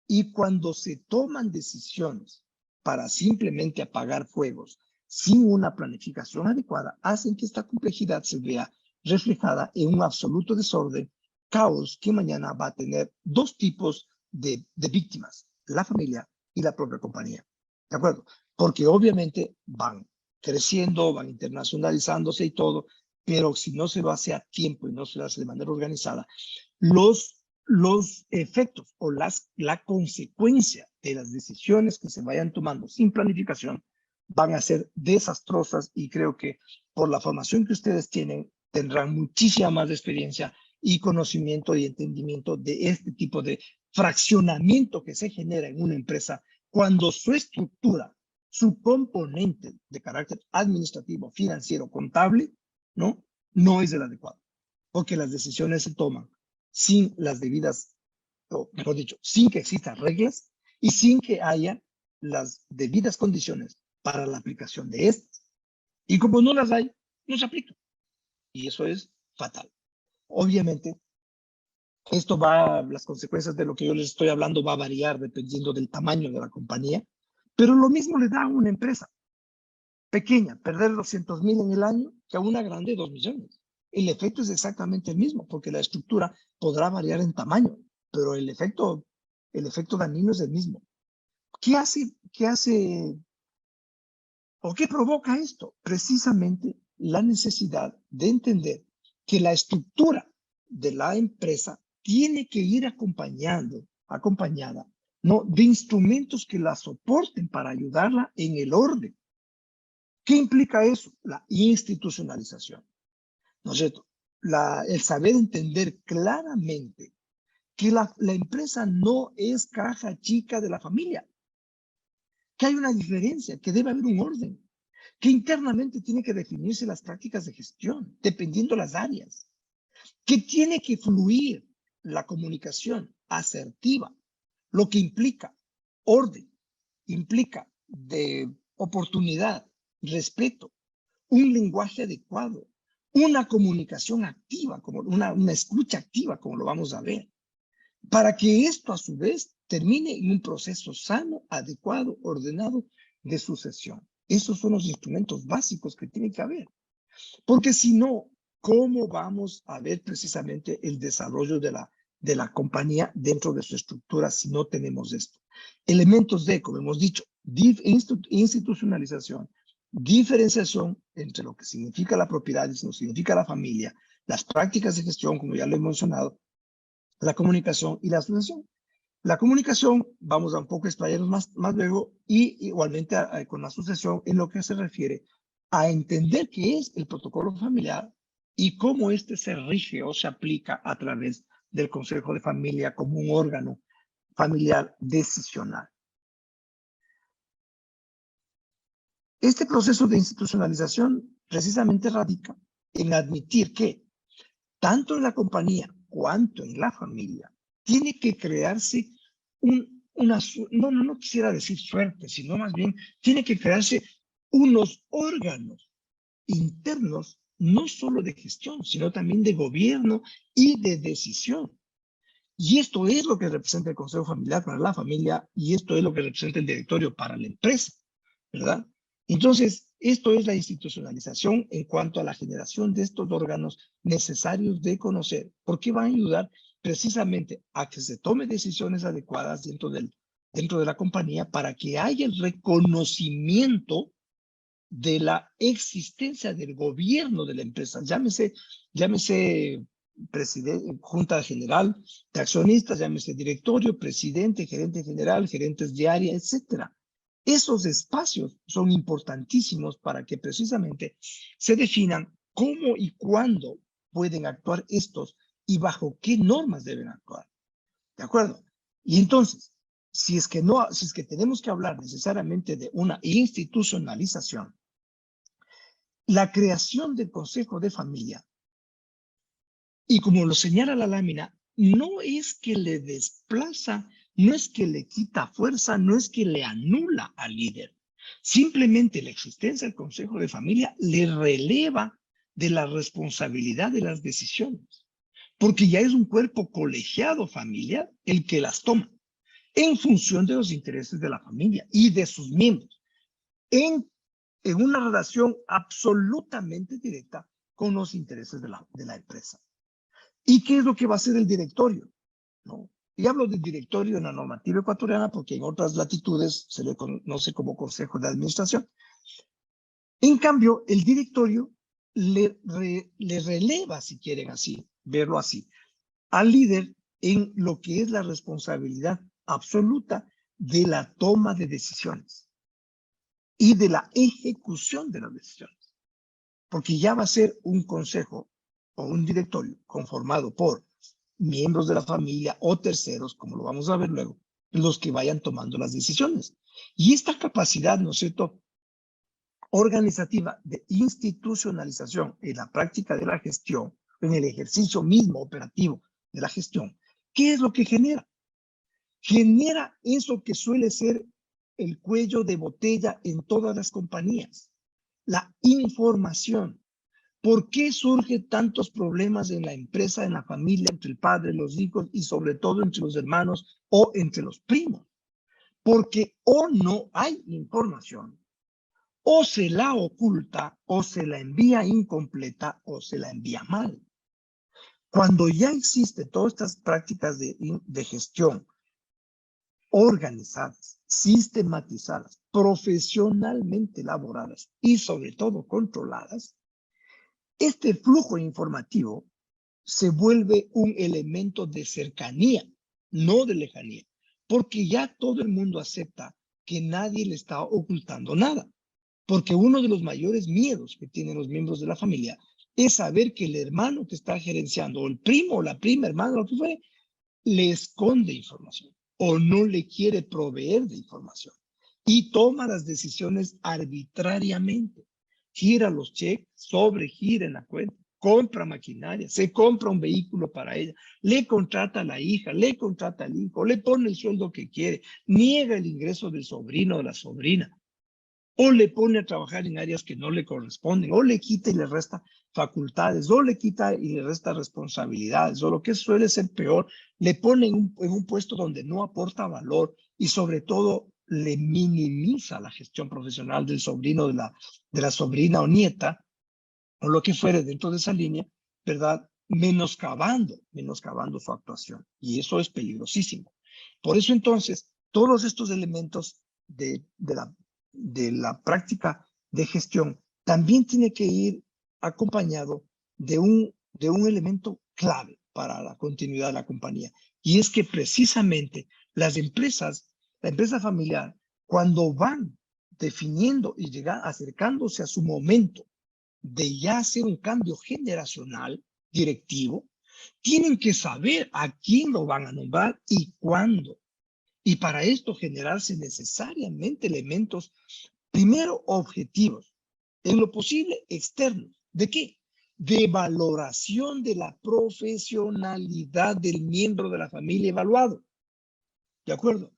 Y cuando se toman decisiones para simplemente apagar fuegos sin una planificación adecuada, hacen que esta complejidad se vea reflejada en un absoluto desorden, caos que mañana va a tener dos tipos de víctimas, la familia y la propia compañía. ¿De acuerdo? Porque obviamente van creciendo, van internacionalizándose y todo, pero si no se lo hace a tiempo y no se lo hace de manera organizada, los efectos o la consecuencia de las decisiones que se vayan tomando sin planificación van a ser desastrosas y creo que por la formación que ustedes tienen tendrán muchísima más experiencia y conocimiento y entendimiento de este tipo de fraccionamiento que se genera en una empresa cuando su estructura, su componente de carácter administrativo, financiero, contable, no es el adecuado, porque las decisiones se toman sin las debidas, o mejor dicho, sin que existan reglas y sin que haya las debidas condiciones para la aplicación de estas. Y como no las hay, no se aplica. Y eso es fatal. Obviamente, las consecuencias de lo que yo les estoy hablando va a variar dependiendo del tamaño de la compañía, pero lo mismo le da a una empresa pequeña, perder 200,000 en el año, que a una grande 2 millones. El efecto es exactamente el mismo, porque la estructura podrá variar en tamaño, pero el efecto dañino es el mismo. ¿Qué hace o qué provoca esto? Precisamente la necesidad de entender que la estructura de la empresa tiene que ir acompañada, ¿no?, de instrumentos que la soporten para ayudarla en el orden. ¿Qué implica eso? La institucionalización, ¿no es cierto? El saber entender claramente que la empresa no es caja chica de la familia, que hay una diferencia, que debe haber un orden, que internamente tiene que definirse las prácticas de gestión, dependiendo las áreas, que tiene que fluir la comunicación asertiva, lo que implica orden, implica de oportunidad, respeto, un lenguaje adecuado, una comunicación activa, como una escucha activa, como lo vamos a ver, para que esto a su vez termine en un proceso sano, adecuado, ordenado de sucesión. Esos son los instrumentos básicos que tiene que haber. Porque si no, ¿cómo vamos a ver precisamente el desarrollo de la compañía dentro de su estructura si no tenemos esto? Elementos de, como hemos dicho, institucionalización, diferenciación entre lo que significa la propiedad y lo que significa la familia, las prácticas de gestión, como ya lo he mencionado, la comunicación y la asociación. La comunicación, vamos a un poco explayarnos más luego, y igualmente con la asociación en lo que se refiere a entender qué es el protocolo familiar y cómo este se rige o se aplica a través del Consejo de Familia como un órgano familiar decisional. Este proceso de institucionalización precisamente radica en admitir que tanto en la compañía cuanto en la familia tiene que crearse no quisiera decir suerte, sino más bien tiene que crearse unos órganos internos, no solo de gestión, sino también de gobierno y de decisión. Y esto es lo que representa el Consejo Familiar para la familia, y esto es lo que representa el directorio para la empresa, ¿verdad? Entonces, esto es la institucionalización en cuanto a la generación de estos órganos necesarios de conocer, porque van a ayudar precisamente a que se tomen decisiones adecuadas dentro de la compañía para que haya el reconocimiento de la existencia del gobierno de la empresa. Llámese junta general de accionistas, llámese directorio, presidente, gerente general, gerentes de área, etcétera. Esos espacios son importantísimos para que precisamente se definan cómo y cuándo pueden actuar estos y bajo qué normas deben actuar. ¿De acuerdo? Y entonces, si es que tenemos que hablar necesariamente de una institucionalización, la creación del Consejo de Familia, y como lo señala la lámina, no es que le desplaza, no es que le quita fuerza, no es que le anula al líder. Simplemente la existencia del Consejo de Familia le releva de la responsabilidad de las decisiones, porque ya es un cuerpo colegiado familiar el que las toma, en función de los intereses de la familia y de sus miembros, en una relación absolutamente directa con los intereses de la empresa. ¿Y qué es lo que va a hacer el directorio? ¿No? Y hablo del directorio en la normativa ecuatoriana porque en otras latitudes se le conoce como Consejo de Administración. En cambio, el directorio le releva, si quieren así, verlo así, al líder en lo que es la responsabilidad absoluta de la toma de decisiones y de la ejecución de las decisiones. Porque ya va a ser un consejo o un directorio conformado por miembros de la familia o terceros, como lo vamos a ver luego, los que vayan tomando las decisiones. Y esta capacidad, ¿no es cierto?, organizativa de institucionalización en la práctica de la gestión, en el ejercicio mismo operativo de la gestión, ¿qué es lo que genera? Genera eso que suele ser el cuello de botella en todas las compañías, la información. ¿Por qué surgen tantos problemas en la empresa, en la familia, entre el padre, los hijos y sobre todo entre los hermanos o entre los primos? Porque o no hay información, o se la oculta, o se la envía incompleta, o se la envía mal. Cuando ya existen todas estas prácticas de gestión organizadas, sistematizadas, profesionalmente elaboradas y sobre todo controladas, este flujo informativo se vuelve un elemento de cercanía, no de lejanía, porque ya todo el mundo acepta que nadie le está ocultando nada. Porque uno de los mayores miedos que tienen los miembros de la familia es saber que el hermano que está gerenciando, o el primo, o la prima, hermano, lo que fuere, le esconde información o no le quiere proveer de información y toma las decisiones arbitrariamente. Gira los cheques, sobregira en la cuenta, compra maquinaria, se compra un vehículo para ella, le contrata a la hija, le contrata al hijo, le pone el sueldo que quiere, niega el ingreso del sobrino o de la sobrina, o le pone a trabajar en áreas que no le corresponden, o le quita y le resta facultades, o le quita y le resta responsabilidades, o lo que suele ser peor, le pone en un puesto donde no aporta valor y sobre todo le minimiza la gestión profesional del sobrino, de la sobrina o nieta, o lo que fuere dentro de esa línea, ¿verdad? Menoscabando su actuación. Y eso es peligrosísimo. Por eso entonces, todos estos elementos de la práctica de gestión también tiene que ir acompañado de un elemento clave para la continuidad de la compañía. Y es que precisamente las empresas, la empresa familiar, cuando van definiendo y acercándose a su momento de ya hacer un cambio generacional directivo, tienen que saber a quién lo van a nombrar y cuándo. Y para esto generarse necesariamente elementos, primero, objetivos, en lo posible externos. ¿De qué? De valoración de la profesionalidad del miembro de la familia evaluado. ¿De acuerdo?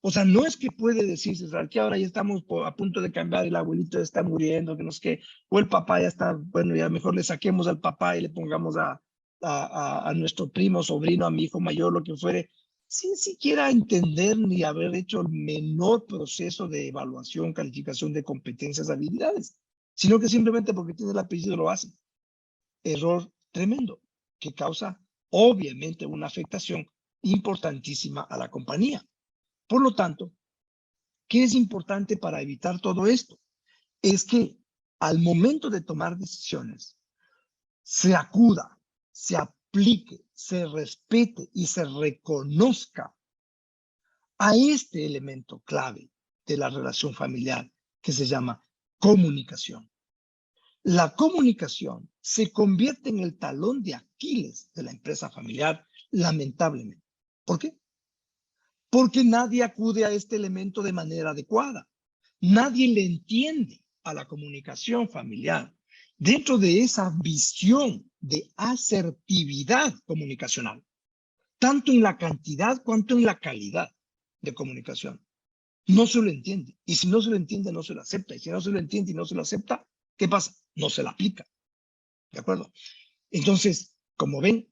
O sea, no es que puede decirse, César, que ahora ya estamos a punto de cambiar, el abuelito ya está muriendo, que no sé qué, o el papá ya está, bueno, ya mejor le saquemos al papá y le pongamos a nuestro primo, sobrino, a mi hijo mayor, lo que fuere, sin siquiera entender ni haber hecho el menor proceso de evaluación, calificación de competencias, habilidades, sino que simplemente porque tiene el apellido lo hace. Error tremendo que causa obviamente una afectación importantísima a la compañía. Por lo tanto, ¿qué es importante para evitar todo esto? Es que al momento de tomar decisiones, se acuda, se aplique, se respete y se reconozca a este elemento clave de la relación familiar que se llama comunicación. La comunicación se convierte en el talón de Aquiles de la empresa familiar, lamentablemente. ¿Por qué? Porque nadie acude a este elemento de manera adecuada. Nadie le entiende a la comunicación familiar dentro de esa visión de asertividad comunicacional, tanto en la cantidad cuanto en la calidad de comunicación. No se lo entiende. Y si no se lo entiende, no se lo acepta. Y si no se lo entiende y no se lo acepta, ¿qué pasa? No se lo aplica. ¿De acuerdo? Entonces, como ven,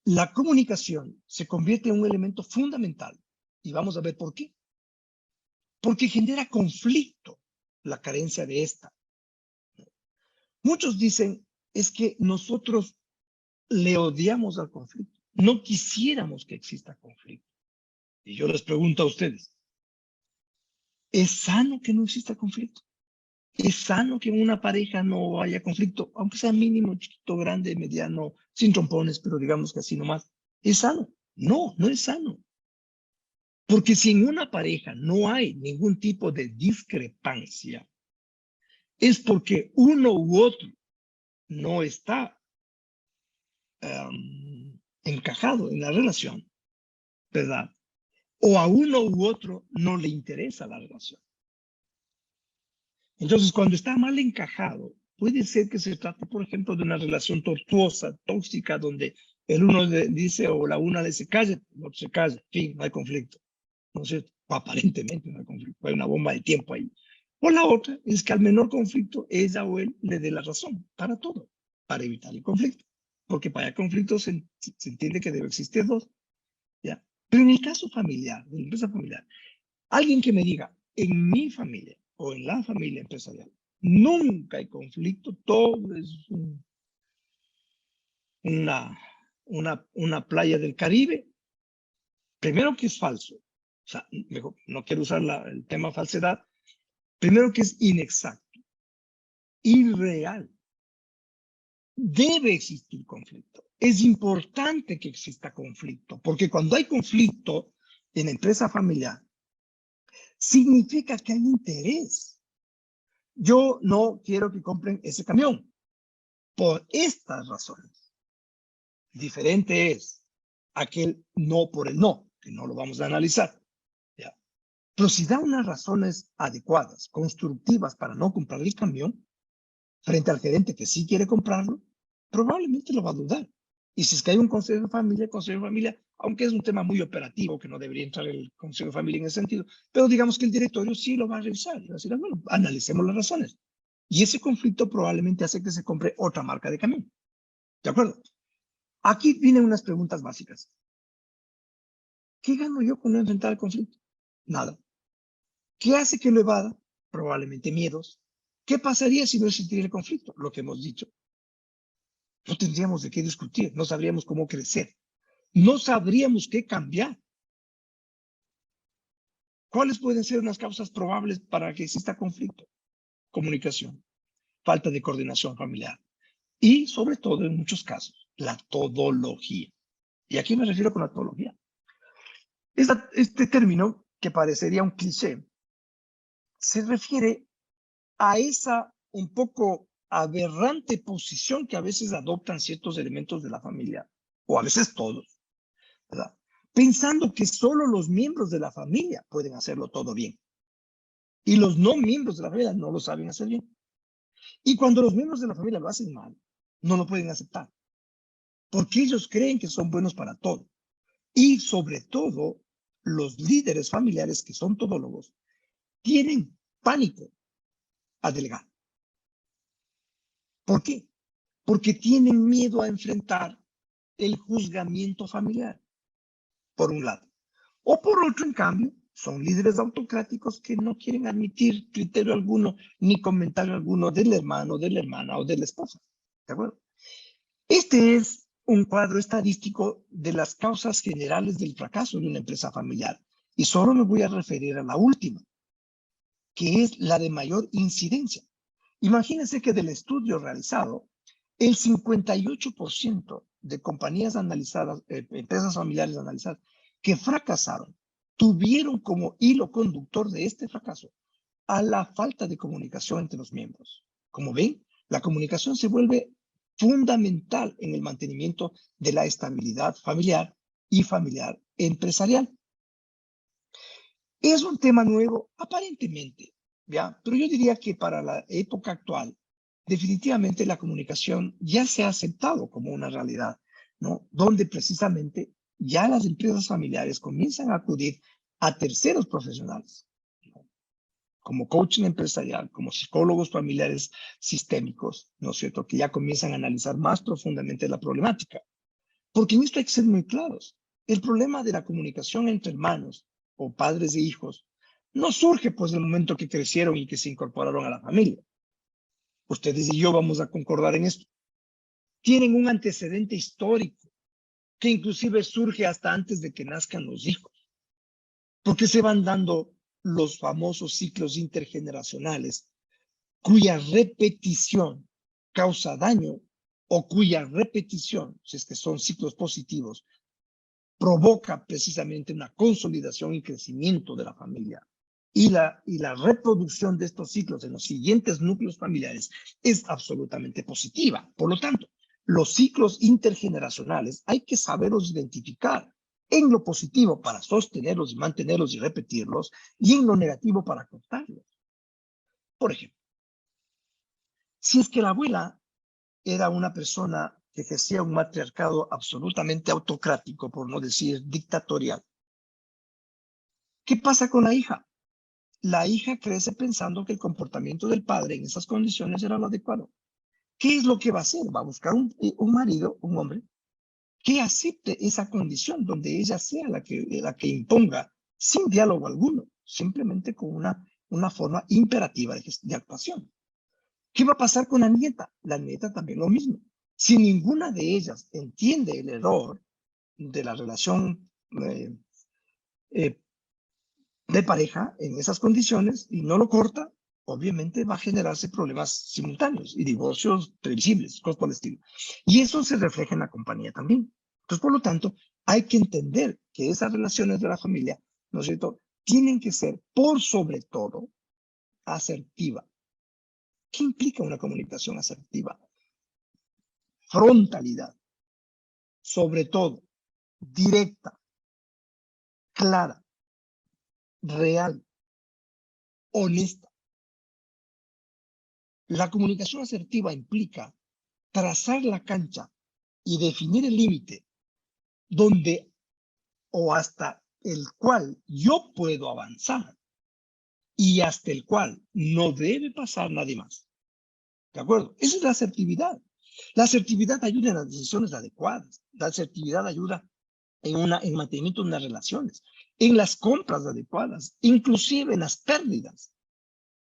la comunicación se convierte en un elemento fundamental. Y vamos a ver por qué. Porque genera conflicto la carencia de esta. Muchos dicen, es que nosotros le odiamos al conflicto. No quisiéramos que exista conflicto. Y yo les pregunto a ustedes, ¿es sano que no exista conflicto? ¿Es sano que en una pareja no haya conflicto? Aunque sea mínimo, chiquito, grande, mediano, sin trompones, pero digamos que así nomás. ¿Es sano? No, no es sano. Porque si en una pareja no hay ningún tipo de discrepancia, es porque uno u otro no está encajado en la relación, ¿verdad? O a uno u otro no le interesa la relación. Entonces, cuando está mal encajado, puede ser que se trate, por ejemplo, de una relación tortuosa, tóxica, donde el uno dice o la una le dice, calle, el otro se calla, fin, no hay conflicto. ¿No es cierto? O aparentemente no hay conflicto, hay una bomba de tiempo ahí. O la otra es que al menor conflicto, ella o él le dé la razón para todo, para evitar el conflicto. Porque para el conflicto se entiende que debe existir dos. ¿Ya? Pero en el caso familiar, de la empresa familiar, alguien que me diga, en mi familia o en la familia empresarial, nunca hay conflicto, todo es una playa del Caribe, primero que es falso, o sea, mejor, no quiero usar el tema falsedad, primero que es inexacto, irreal, debe existir conflicto. Es importante que exista conflicto, porque cuando hay conflicto en la empresa familiar, significa que hay interés. Yo no quiero que compren ese camión por estas razones. Diferente es aquel no por el no, que no lo vamos a analizar. ¿Ya? Pero si da unas razones adecuadas, constructivas para no comprar el camión, frente al gerente que sí quiere comprarlo, probablemente lo va a dudar. Y si es que hay un consejo de familia, aunque es un tema muy operativo, que no debería entrar el consejo de familia en ese sentido, pero digamos que el directorio sí lo va a revisar y va a decir, bueno, analicemos las razones. Y ese conflicto probablemente hace que se compre otra marca de camión. ¿De acuerdo? Aquí vienen unas preguntas básicas. ¿Qué gano yo con no enfrentar el conflicto? Nada. ¿Qué hace que lo evada? Probablemente miedos. ¿Qué pasaría si no existiera el conflicto? Lo que hemos dicho. No tendríamos de qué discutir, no sabríamos cómo crecer, no sabríamos qué cambiar. ¿Cuáles pueden ser unas causas probables para que exista conflicto? Comunicación, falta de coordinación familiar y, sobre todo, en muchos casos, la todología. ¿Y a qué me refiero con la todología? Este término, que parecería un cliché, se refiere a esa un poco aberrante posición que a veces adoptan ciertos elementos de la familia, o a veces todos, ¿verdad? Pensando que solo los miembros de la familia pueden hacerlo todo bien. Y los no miembros de la familia no lo saben hacer bien. Y cuando los miembros de la familia lo hacen mal, no lo pueden aceptar. Porque ellos creen que son buenos para todo. Y sobre todo, los líderes familiares que son todólogos tienen pánico a delegar. ¿Por qué? Porque tienen miedo a enfrentar el juzgamiento familiar, por un lado. O por otro, en cambio, son líderes autocráticos que no quieren admitir criterio alguno ni comentario alguno del hermano, de la hermana o de la esposa. ¿De acuerdo? Este es un cuadro estadístico de las causas generales del fracaso de una empresa familiar. Y solo me voy a referir a la última, que es la de mayor incidencia. Imagínense que del estudio realizado, el 58% de compañías analizadas, empresas familiares analizadas, que fracasaron, tuvieron como hilo conductor de este fracaso a la falta de comunicación entre los miembros. Como ven, la comunicación se vuelve fundamental en el mantenimiento de la estabilidad familiar y familiar empresarial. Es un tema nuevo, aparentemente, ¿ya? Pero yo diría que para la época actual, definitivamente la comunicación ya se ha aceptado como una realidad, ¿no? Donde precisamente ya las empresas familiares comienzan a acudir a terceros profesionales, ¿no? Como coaching empresarial, como psicólogos familiares sistémicos, ¿no es cierto? Que ya comienzan a analizar más profundamente la problemática. Porque en esto hay que ser muy claros. El problema de la comunicación entre hermanos o padres de hijos no surge pues del momento que crecieron y que se incorporaron a la familia. Ustedes y yo vamos a concordar en esto. Tienen un antecedente histórico que inclusive surge hasta antes de que nazcan los hijos. Porque se van dando los famosos ciclos intergeneracionales cuya repetición causa daño o cuya repetición, si es que son ciclos positivos, provoca precisamente una consolidación y crecimiento de la familia. Y la reproducción de estos ciclos en los siguientes núcleos familiares es absolutamente positiva. Por lo tanto, Los ciclos intergeneracionales hay que saberlos identificar en lo positivo para sostenerlos y mantenerlos y repetirlos, y en lo negativo para cortarlos. Por ejemplo, si es que la abuela era una persona que ejercía un matriarcado absolutamente autocrático, por no decir dictatorial, ¿qué pasa con la hija? La hija crece pensando que el comportamiento del padre en esas condiciones era lo adecuado. ¿Qué es lo que va a hacer? Va a buscar un marido, un hombre, que acepte esa condición donde ella sea la que imponga sin diálogo alguno, simplemente con una forma imperativa de actuación. ¿Qué va a pasar con la nieta? La nieta también lo mismo. Si ninguna de ellas entiende el error de la relación eh, de pareja en esas condiciones y no lo corta, obviamente va a generarse problemas simultáneos y divorcios previsibles, cosas por el estilo. Y eso se refleja en la compañía también. Entonces, por lo tanto, hay que entender que esas relaciones de la familia, ¿no es cierto?, tienen que ser, por sobre todo, asertiva. ¿Qué implica una comunicación asertiva? Frontalidad, sobre todo, directa, clara, real, honesta. La comunicación asertiva implica trazar la cancha y definir el límite donde o hasta el cual yo puedo avanzar y hasta el cual no debe pasar nadie más. ¿De acuerdo? Esa es la asertividad. La asertividad ayuda en las decisiones adecuadas. La asertividad ayuda en el mantenimiento de unas relaciones, en las compras adecuadas, inclusive en las pérdidas.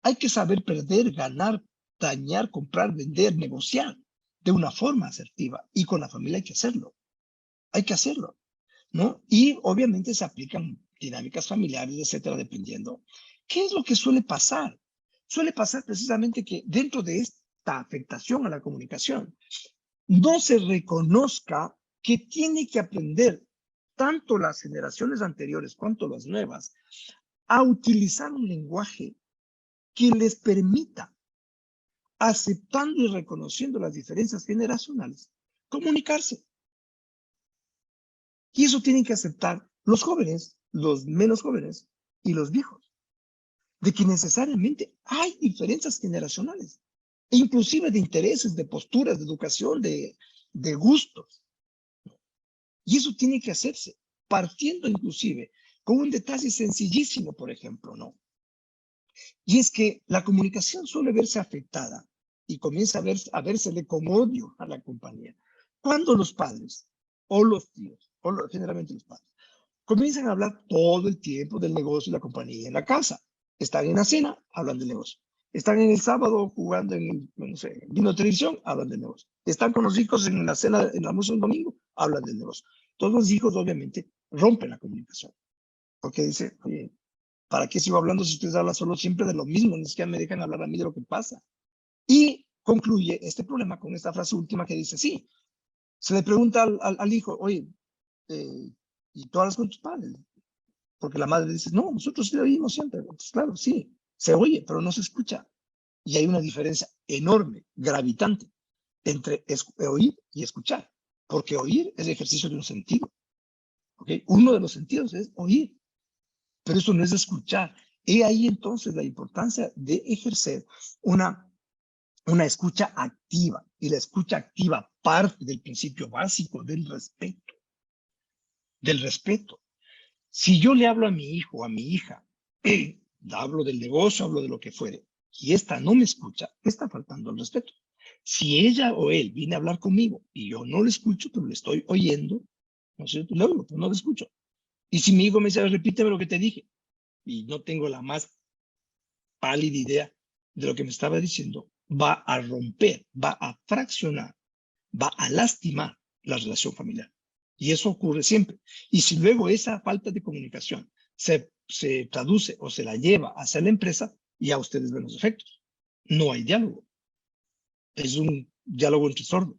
Hay que saber perder, ganar, dañar, comprar, vender, negociar de una forma asertiva. Y con la familia hay que hacerlo. Hay que hacerlo, ¿no? Y obviamente se aplican dinámicas familiares, etcétera, dependiendo. ¿Qué es lo que suele pasar? Suele pasar precisamente que dentro de esta afectación a la comunicación no se reconozca que tiene que aprender tanto las generaciones anteriores cuanto las nuevas a utilizar un lenguaje que les permita, aceptando y reconociendo las diferencias generacionales, comunicarse. Y eso tienen que aceptar los jóvenes, los menos jóvenes y los viejos, de que necesariamente hay diferencias generacionales, e inclusive de intereses, de posturas, de educación, de gustos. Y eso tiene que hacerse, partiendo inclusive con un detalle sencillísimo, por ejemplo, ¿no? Y es que la comunicación suele verse afectada y comienza a vérsele con odio a la compañía. Cuando los padres o los tíos, generalmente los padres, comienzan a hablar todo el tiempo del negocio y la compañía en la casa. Están en la cena, hablan del negocio. Están en el sábado jugando no sé, viendo televisión, hablan del negocio. Están con los hijos en la cena, en el almuerzo un domingo, hablan del negocio. Todos los hijos obviamente rompen la comunicación. Porque dice, oye, ¿para qué sigo hablando si ustedes hablan solo siempre de lo mismo? Ni siquiera me dejan hablar a mí de lo que pasa. Y concluye este problema con esta frase última que dice, sí, se le pregunta al hijo, oye, ¿y tú hablas con tus padres? Porque la madre dice, no, nosotros sí oímos siempre. Entonces, claro, sí, se oye, pero no se escucha. Y hay una diferencia enorme, gravitante, entre oír y escuchar. Porque oír es el ejercicio de un sentido. ¿Okay? Uno de los sentidos es oír, pero eso no es escuchar. He ahí entonces la importancia de ejercer una escucha activa. Y la escucha activa parte del principio básico del respeto. Del respeto. Si yo le hablo a mi hijo o a mi hija, hablo del negocio, hablo de lo que fuere, y esta no me escucha, me está faltando el respeto. Si ella o él viene a hablar conmigo y yo no le escucho, pero le estoy oyendo, no sé, le oigo, pero no le escucho. Y si mi hijo me dice, repíteme lo que te dije, y no tengo la más pálida idea de lo que me estaba diciendo, va a romper, va a fraccionar, va a lastimar la relación familiar. Y eso ocurre siempre. Y si luego esa falta de comunicación se traduce o se la lleva hacia la empresa, ya ustedes ven los efectos. No hay diálogo. Es un diálogo entre sordos,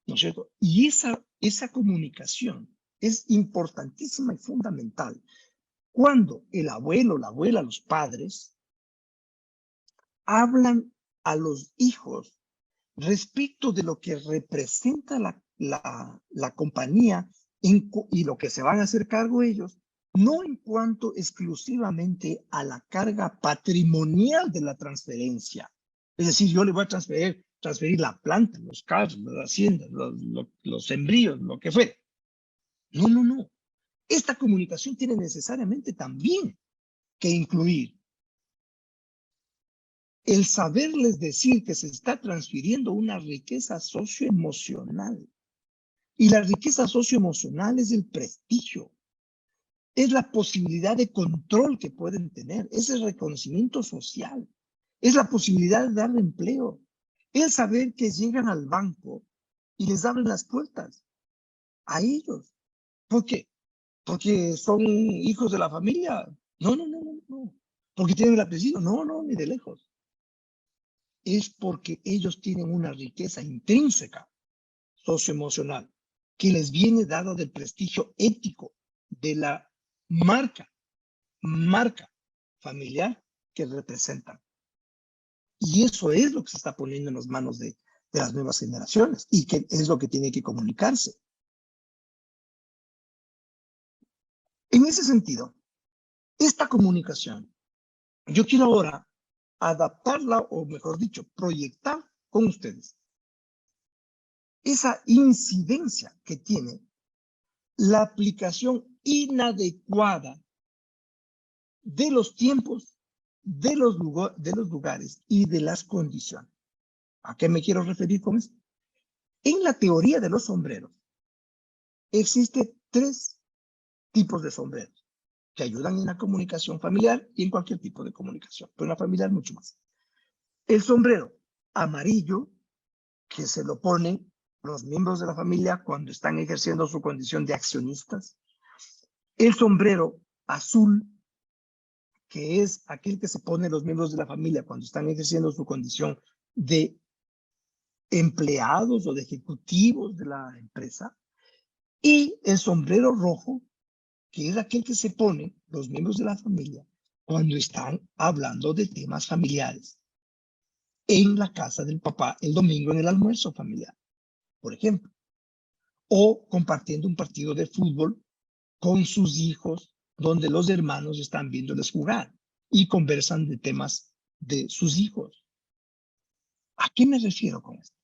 ¿no es cierto? Y esa comunicación es importantísima y fundamental cuando el abuelo, la abuela, los padres hablan a los hijos respecto de lo que representa la compañía y lo que se van a hacer cargo ellos, no en cuanto exclusivamente a la carga patrimonial de la transferencia. Es decir, yo le voy a transferir la planta, los carros, las haciendas, los sembríos, lo que fuera. No, no, no. Esta comunicación tiene necesariamente también que incluir el saberles decir que se está transfiriendo una riqueza socioemocional. Y la riqueza socioemocional es el prestigio, es la posibilidad de control que pueden tener, es el reconocimiento social, es la posibilidad de darle empleo, es saber que llegan al banco y les abren las puertas a ellos. ¿Por qué? Porque son hijos de la familia. No, no, no, no, no. Porque tienen el apellido. No, no, ni de lejos. Es porque ellos tienen una riqueza intrínseca, socioemocional, que les viene dado del prestigio ético, de la marca familiar que representan. Y eso es lo que se está poniendo en las manos de las nuevas generaciones y que es lo que tiene que comunicarse. En ese sentido, esta comunicación, yo quiero ahora adaptarla, o mejor dicho, proyectar con ustedes esa incidencia que tiene la aplicación inadecuada de los tiempos, de los lugares y de las condiciones. ¿A qué me quiero referir con esto? En la teoría de los sombreros, existen 3 tipos de sombreros que ayudan en la comunicación familiar y en cualquier tipo de comunicación, pero en la familiar mucho más. El sombrero amarillo, que se lo ponen los miembros de la familia cuando están ejerciendo su condición de accionistas. El sombrero azul, que es aquel que se ponen los miembros de la familia cuando están ejerciendo su condición de empleados o de ejecutivos de la empresa. Y el sombrero rojo, que es aquel que se ponen los miembros de la familia cuando están hablando de temas familiares en la casa del papá el domingo en el almuerzo familiar, por ejemplo, o compartiendo un partido de fútbol con sus hijos, donde los hermanos están viéndoles jugar y conversan de temas de sus hijos. ¿A qué me refiero con esto?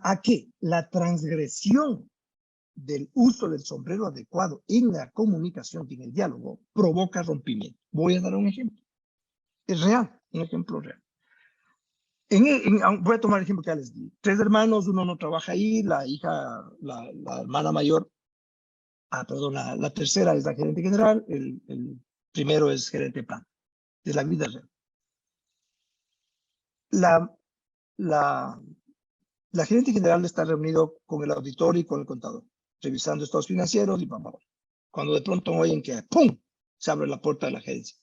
¿A qué? La transgresión del uso del sombrero adecuado en la comunicación y en el diálogo provoca rompimiento. Voy a dar un ejemplo. Es real, un ejemplo real. Voy a tomar el ejemplo que ya les di. 3 hermanos, uno no trabaja ahí, la hija, la hermana mayor, la tercera es la gerente general, el primero es gerente de plan, de la vida real. La gerente general está reunido con el auditor y con el contador, revisando estados financieros y papá. Cuando de pronto oyen que ¡pum! Se abre la puerta de la agencia.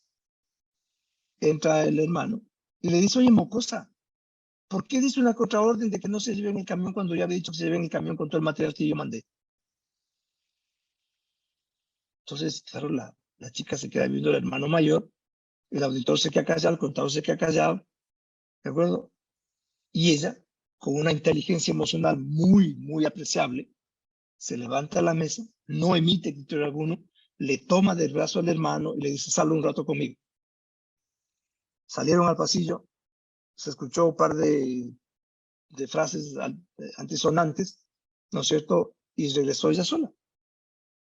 Entra el hermano y le dice, oye, mocosa, ¿por qué dice una contraorden de que no se lleve en el camión cuando ya había dicho que se lleve en el camión con todo el material que yo mandé? Entonces, claro, la chica se queda viendo al hermano mayor, el auditor se queda callado, el contador se queda callado, ¿de acuerdo? Y ella, con una inteligencia emocional muy, muy apreciable, se levanta a la mesa, no emite criterio alguno, le toma del brazo al hermano y le dice, sal un rato conmigo. Salieron al pasillo, se escuchó un par de frases antisonantes, ¿no es cierto? Y regresó ella sola,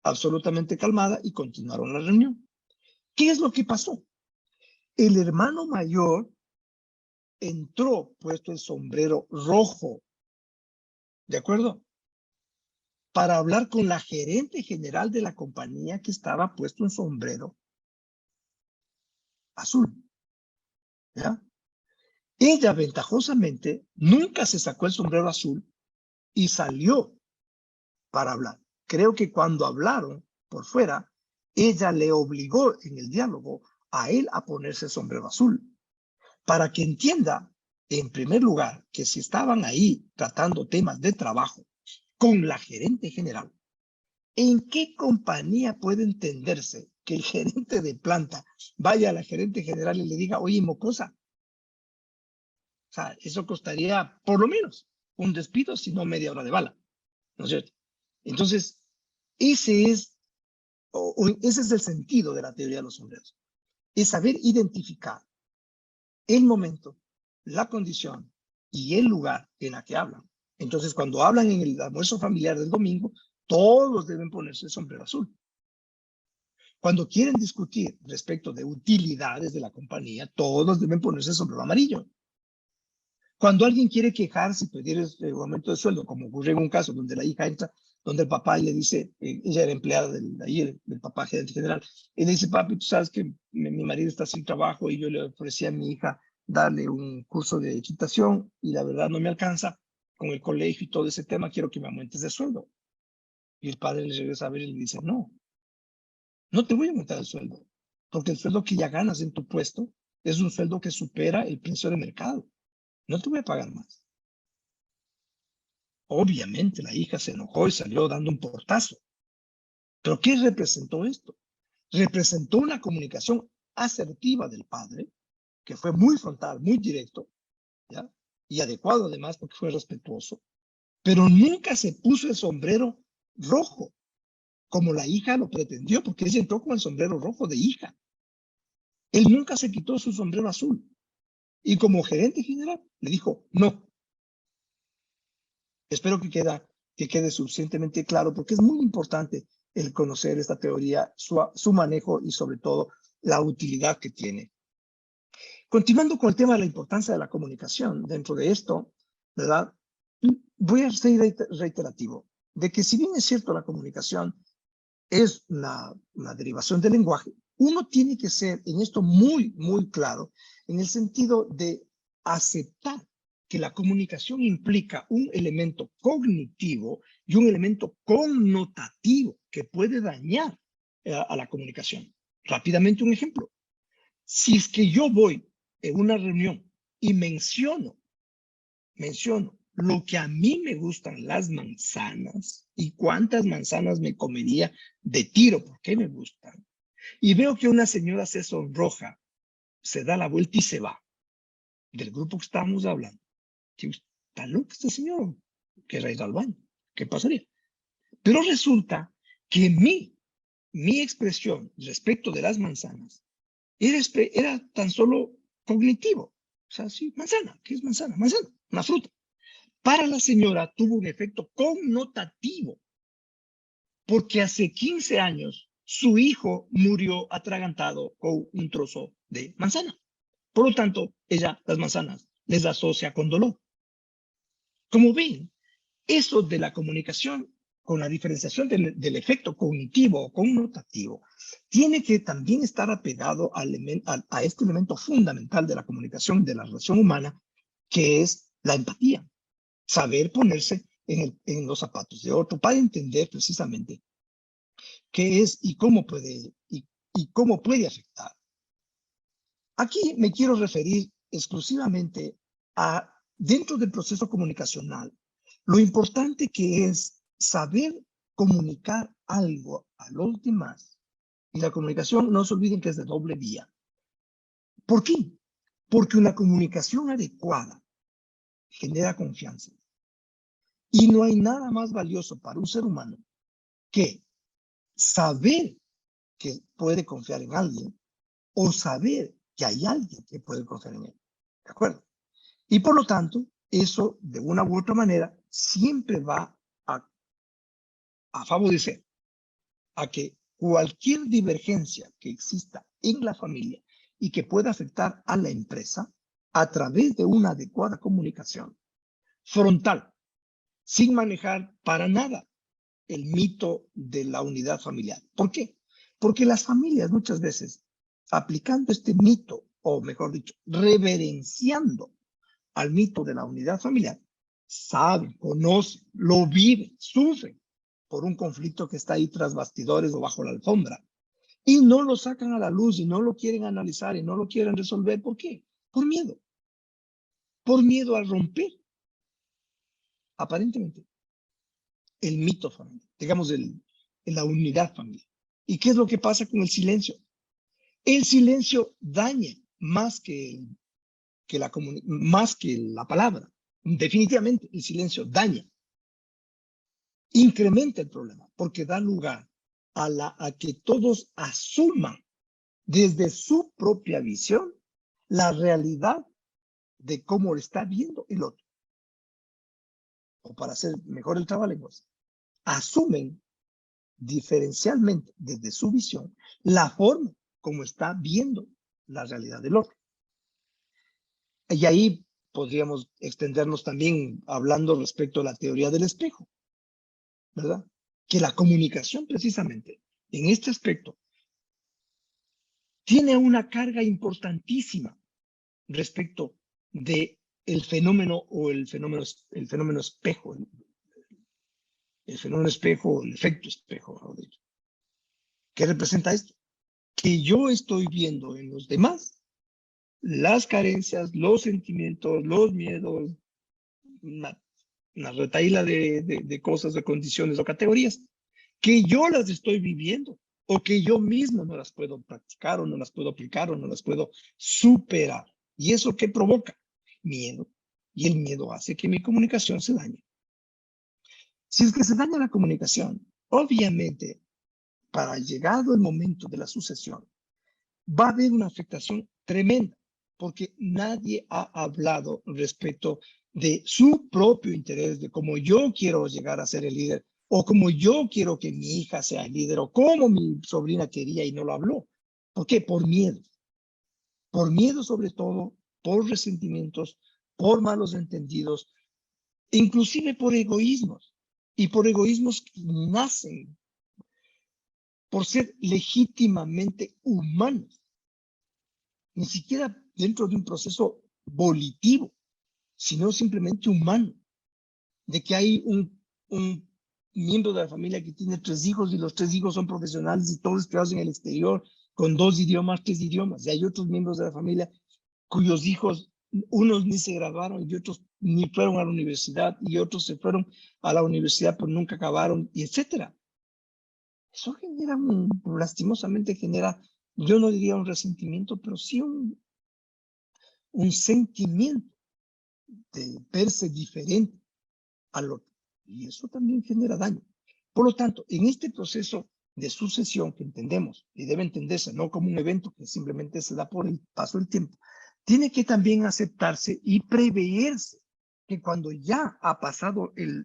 absolutamente calmada, y continuaron la reunión. ¿Qué es lo que pasó? El hermano mayor entró puesto el sombrero rojo, ¿de acuerdo? Para hablar con la gerente general de la compañía, que estaba puesto un sombrero azul, ¿ya? Ella ventajosamente nunca se sacó el sombrero azul y salió para hablar. Creo que cuando hablaron por fuera, ella le obligó en el diálogo a él a ponerse el sombrero azul, para que entienda, en primer lugar, que si estaban ahí tratando temas de trabajo con la gerente general, ¿en qué compañía puede entenderse que el gerente de planta vaya a la gerente general y le diga, oye, mocosa, O sea, eso costaría por lo menos un despido, si no media hora de bala, ¿no es cierto? Entonces, ese es, ese es el sentido de la teoría de los sombreros. Es saber identificar el momento, la condición y el lugar en la que hablan. Entonces, cuando hablan en el almuerzo familiar del domingo, todos deben ponerse el sombrero azul. Cuando quieren discutir respecto de utilidades de la compañía, todos deben ponerse el sombrero amarillo. Cuando alguien quiere quejarse y pedir un aumento de sueldo, como ocurre en un caso donde la hija entra, donde el papá le dice, ella era empleada del papá gerente general, y le dice, papi, tú sabes que mi marido está sin trabajo y yo le ofrecí a mi hija darle un curso de equitación y la verdad no me alcanza con el colegio y todo ese tema, quiero que me aumentes de sueldo. Y el padre le regresa a ver y le dice, no, no te voy a aumentar el sueldo, porque el sueldo que ya ganas en tu puesto es un sueldo que supera el precio de mercado. No te voy a pagar más. Obviamente la hija se enojó y salió dando un portazo. ¿Pero qué representó esto? Representó una comunicación asertiva del padre, que fue muy frontal, muy directo, ¿ya? Y adecuado además porque fue respetuoso, pero nunca se puso el sombrero rojo, como la hija lo pretendió, porque ella entró con el sombrero rojo de hija. Él nunca se quitó su sombrero azul. Y como gerente general le dijo, no. Espero que quede suficientemente claro, porque es muy importante el conocer esta teoría, su manejo y sobre todo la utilidad que tiene. Continuando con el tema de la importancia de la comunicación, dentro de esto, ¿verdad? Voy a ser reiterativo, de que si bien es cierto la comunicación es una derivación del lenguaje, uno tiene que ser en esto muy, muy claro, en el sentido de aceptar que la comunicación implica un elemento cognitivo y un elemento connotativo que puede dañar a la comunicación. Rápidamente un ejemplo. Si es que yo voy en una reunión y menciono lo que a mí me gustan las manzanas y cuántas manzanas me comería de tiro porque me gustan, y veo que una señora se sonroja, se da la vuelta y se va del grupo que estábamos hablando. ¿Está loco este señor? Querrá ir al baño. ¿Qué pasaría? Pero resulta que mi expresión respecto de las manzanas era tan solo cognitivo. O sea, sí, manzana. ¿Qué es manzana? Manzana, una fruta. Para la señora tuvo un efecto connotativo, porque hace 15 años su hijo murió atragantado con un trozo de manzana. Por lo tanto, ella las manzanas les asocia con dolor. Como ven, eso de la comunicación con la diferenciación del efecto cognitivo o connotativo tiene que también estar apegado a este elemento fundamental de la comunicación de la relación humana, que es la empatía. Saber ponerse en los zapatos de otro para entender precisamente qué es y cómo puede afectar. Aquí me quiero referir exclusivamente a, dentro del proceso comunicacional, lo importante que es saber comunicar algo a los demás. Y la comunicación, no se olviden que es de doble vía. ¿Por qué? Porque una comunicación adecuada genera confianza. Y no hay nada más valioso para un ser humano que saber que puede confiar en alguien o saber que hay alguien que puede confiar en él. ¿De acuerdo? Y por lo tanto, eso de una u otra manera siempre va a favorecer a que cualquier divergencia que exista en la familia y que pueda afectar a la empresa a través de una adecuada comunicación frontal, sin manejar para nada el mito de la unidad familiar. ¿Por qué? Porque las familias muchas veces, aplicando este mito, o mejor dicho, reverenciando al mito de la unidad familiar, saben, conocen, lo viven, sufren por un conflicto que está ahí tras bastidores o bajo la alfombra. Y no lo sacan a la luz y no lo quieren analizar y no lo quieren resolver. ¿Por qué? Por miedo. Por miedo a romper, aparentemente, el mito familiar, digamos, la unidad familiar. ¿Y qué es lo que pasa con el silencio? El silencio daña más que más que la palabra. Definitivamente, el silencio daña, incrementa el problema, porque da lugar a que todos asuman desde su propia visión la realidad de cómo lo está viendo el otro. O para hacer mejor el trabalenguas, asumen diferencialmente desde su visión la forma como está viendo la realidad del otro. Y ahí podríamos extendernos también hablando respecto a la teoría del espejo, ¿verdad? Que la comunicación precisamente en este aspecto tiene una carga importantísima respecto de el fenómeno o el fenómeno espejo, el fenómeno espejo, el efecto espejo, mejor dicho. ¿Qué representa esto? Que yo estoy viendo en los demás las carencias, los sentimientos, los miedos, una retahíla de cosas, de condiciones o categorías, que yo las estoy viviendo o que yo mismo no las puedo practicar o no las puedo aplicar o no las puedo superar. ¿Y eso qué provoca? Miedo. Y el miedo hace que mi comunicación se dañe. Si es que se daña la comunicación, obviamente, para llegado el momento de la sucesión, va a haber una afectación tremenda, porque nadie ha hablado respecto de su propio interés, de cómo yo quiero llegar a ser el líder, o cómo yo quiero que mi hija sea el líder, o cómo mi sobrina quería y no lo habló. ¿Por qué? Por miedo. Por miedo sobre todo, por resentimientos, por malos entendidos, inclusive por egoísmos. Y por egoísmos que nacen por ser legítimamente humanos. Ni siquiera dentro de un proceso volitivo, sino simplemente humano, de que hay un miembro de la familia que tiene 3 hijos y los 3 hijos son profesionales y todos estudiados en el exterior con 2 idiomas, 3 idiomas, y hay otros miembros de la familia cuyos hijos, unos ni se graduaron y otros ni fueron a la universidad y otros se fueron a la universidad pero nunca acabaron, y etcétera. Eso genera, lastimosamente genera, yo no diría un resentimiento, pero sí un sentimiento de verse diferente al otro. Y eso también genera daño. Por lo tanto, en este proceso de sucesión que entendemos, y debe entenderse no como un evento que simplemente se da por el paso del tiempo, tiene que también aceptarse y preverse que cuando ya ha pasado el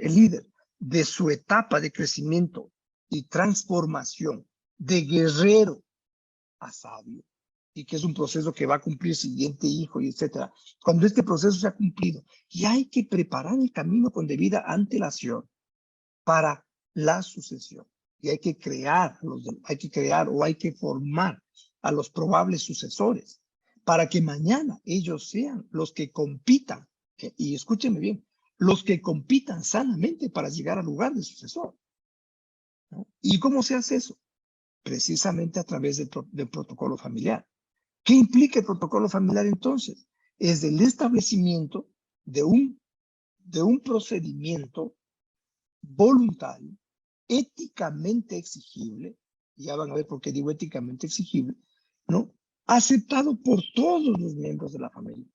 líder de su etapa de crecimiento y transformación de guerrero a sabio, y que es un proceso que va a cumplir siguiente hijo y etcétera. Cuando este proceso se ha cumplido, ya hay que preparar el camino con debida antelación para la sucesión. Y hay que crear o hay que formar a los probables sucesores para que mañana ellos sean los que compitan, y escúchenme bien, los que compitan sanamente para llegar al lugar del sucesor, ¿no? ¿Y cómo se hace eso? Precisamente a través del protocolo familiar. ¿Qué implica el protocolo familiar entonces? Es el establecimiento de un procedimiento voluntario, éticamente exigible, ya van a ver por qué digo éticamente exigible, ¿no? Aceptado por todos los miembros de la familia,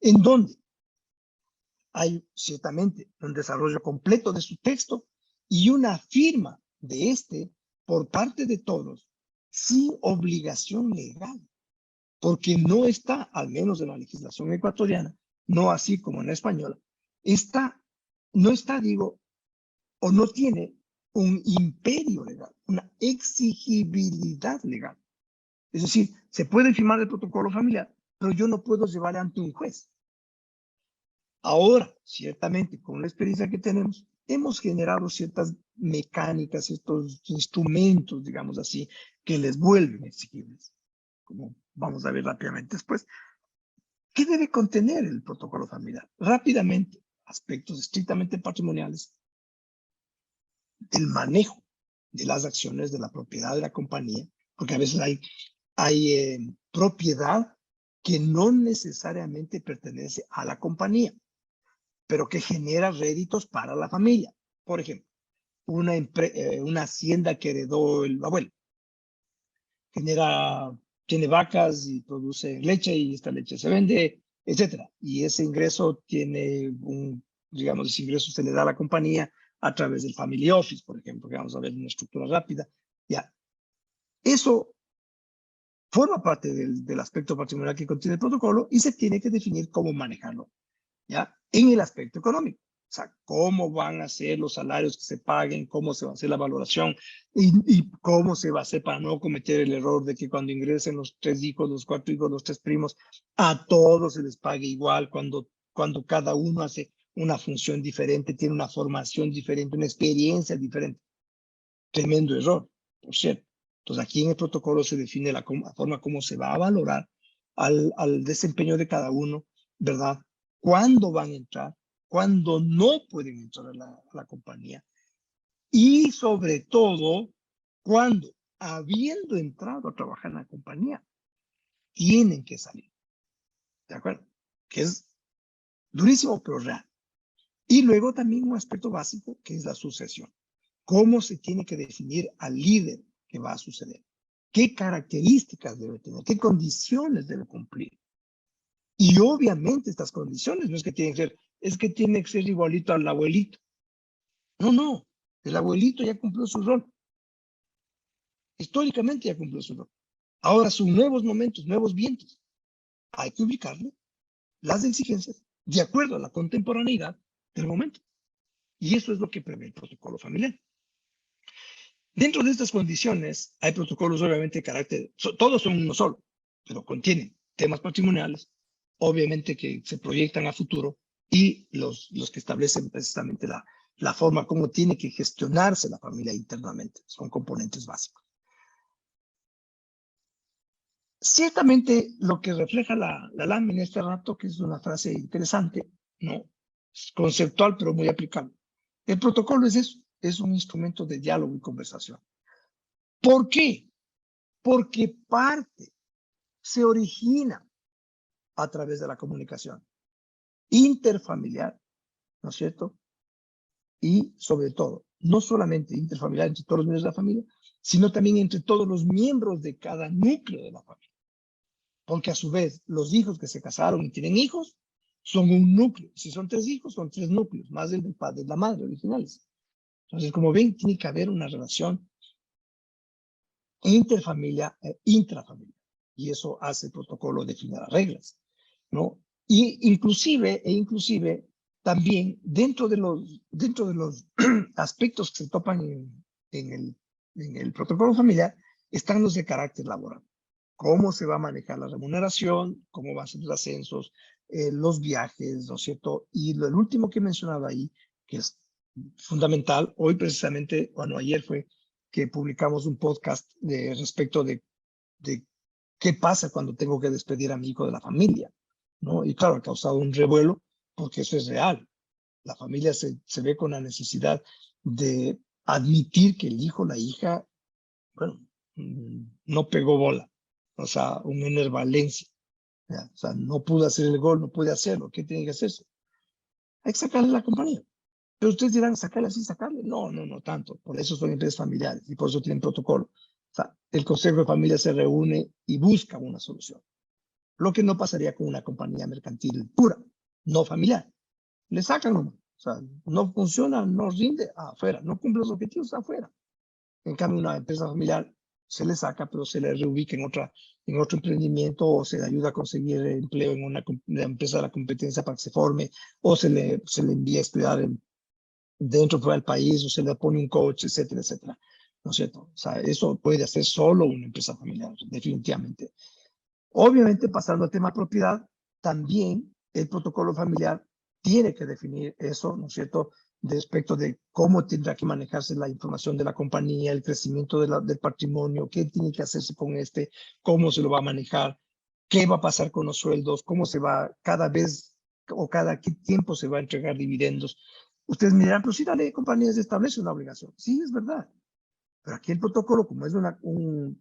en donde hay ciertamente un desarrollo completo de su texto y una firma de este por parte de todos, sin obligación legal, porque no está, al menos en la legislación ecuatoriana, no así como en la española, no está, digo, o no tiene un imperio legal, una exigibilidad legal. Es decir, se puede firmar el protocolo familiar, pero yo no puedo llevarle ante un juez. Ahora, ciertamente, con la experiencia que tenemos, hemos generado ciertas mecánicas, estos instrumentos, digamos así, que les vuelven exigibles, como vamos a ver rápidamente después. ¿Qué debe contener el protocolo familiar? Rápidamente, aspectos estrictamente patrimoniales, del manejo de las acciones de la propiedad de la compañía, porque a veces hay propiedad que no necesariamente pertenece a la compañía, pero que genera réditos para la familia. Por ejemplo, una hacienda que heredó el abuelo genera tiene vacas y produce leche y esta leche se vende, etcétera. Y ese ingreso tiene digamos, ese ingreso se le da a la compañía a través del Family Office, por ejemplo, que vamos a ver una estructura rápida. Ya, eso forma parte del aspecto patrimonial que contiene el protocolo y se tiene que definir cómo manejarlo, ¿ya? En el aspecto económico. O sea, cómo van a ser los salarios que se paguen, cómo se va a hacer la valoración y cómo se va a hacer para no cometer el error de que cuando ingresen los 3 hijos, los 4 hijos, los 3 primos, a todos se les pague igual cuando cada uno hace una función diferente, tiene una formación diferente, una experiencia diferente. Tremendo error, por cierto. Entonces, aquí en el protocolo se define la forma como se va a valorar al desempeño de cada uno, ¿verdad? Cuándo van a entrar, cuándo no pueden entrar a la compañía y, sobre todo, cuándo, habiendo entrado a trabajar en la compañía, tienen que salir. ¿De acuerdo? Que es durísimo, pero real. Y luego también un aspecto básico, que es la sucesión. ¿Cómo se tiene que definir al líder que va a suceder? ¿Qué características debe tener? ¿Qué condiciones debe cumplir? Y obviamente estas condiciones no es que tienen que ser, es que tiene que ser igualito al abuelito. No, no. El abuelito ya cumplió su rol. Históricamente ya cumplió su rol. Ahora son nuevos momentos, nuevos vientos. Hay que ubicarle las exigencias de acuerdo a la contemporaneidad del momento. Y eso es lo que prevé el protocolo familiar. Dentro de estas condiciones hay protocolos obviamente de carácter, todos son uno solo, pero contienen temas patrimoniales, obviamente que se proyectan a futuro y los que establecen precisamente la forma como tiene que gestionarse la familia internamente. Son componentes básicos. Ciertamente lo que refleja la LAM en este rato, que es una frase interesante, ¿no? Es conceptual pero muy aplicable. El protocolo es eso, es un instrumento de diálogo y conversación. ¿Por qué? Porque se origina a través de la comunicación interfamiliar, ¿no es cierto? Y sobre todo, no solamente interfamiliar entre todos los miembros de la familia, sino también entre todos los miembros de cada núcleo de la familia. Porque a su vez, los hijos que se casaron y tienen hijos son un núcleo. Si son 3 hijos, son 3 núcleos, más el del padre y la madre originales. Entonces, como ven, tiene que haber una relación interfamilia e intrafamilia. Y eso hace el protocolo definir las reglas, ¿no? Y inclusive también dentro de los aspectos que se topan en el protocolo familiar están los de carácter laboral. Cómo se va a manejar la remuneración, cómo van a ser los ascensos, los viajes, ¿no es cierto? Y el último que he mencionado ahí, que es fundamental, hoy precisamente, bueno, ayer fue que publicamos un podcast respecto de qué pasa cuando tengo que despedir a mi hijo de la familia, ¿no? Y claro, ha causado un revuelo porque eso es real. La familia se ve con la necesidad de admitir que el hijo, la hija, bueno, no pegó bola, o sea, una enervalencia, ¿ya? O sea, no pudo hacer el gol, no puede hacerlo, ¿qué tiene que hacerse? Hay que sacarle la compañía. Pero ustedes dirán, sacarle así, sacarle. No, no, no tanto. Por eso son empresas familiares y por eso tienen protocolo. O sea, el Consejo de Familia se reúne y busca una solución. Lo que no pasaría con una compañía mercantil pura, no familiar. Le sacan nomás. O sea, no funciona, no rinde, afuera. No cumple los objetivos, afuera. En cambio, una empresa familiar se le saca, pero se le reubica en otro emprendimiento o se le ayuda a conseguir empleo en una empresa de la competencia para que se forme o se le envía a estudiar dentro o fuera del país o se le pone un coach, etcétera, etcétera. ¿No es cierto? O sea, eso puede hacer solo una empresa familiar, definitivamente. Obviamente, pasando al tema propiedad, también el protocolo familiar tiene que definir eso, ¿no es cierto?, de aspecto de cómo tendrá que manejarse la información de la compañía, el crecimiento del patrimonio, qué tiene que hacerse con cómo se lo va a manejar, qué va a pasar con los sueldos, cómo se va cada vez o cada qué tiempo se va a entregar dividendos. Ustedes me dirán, pero si la ley de compañías establece una obligación. Sí, es verdad. Pero aquí el protocolo, como es un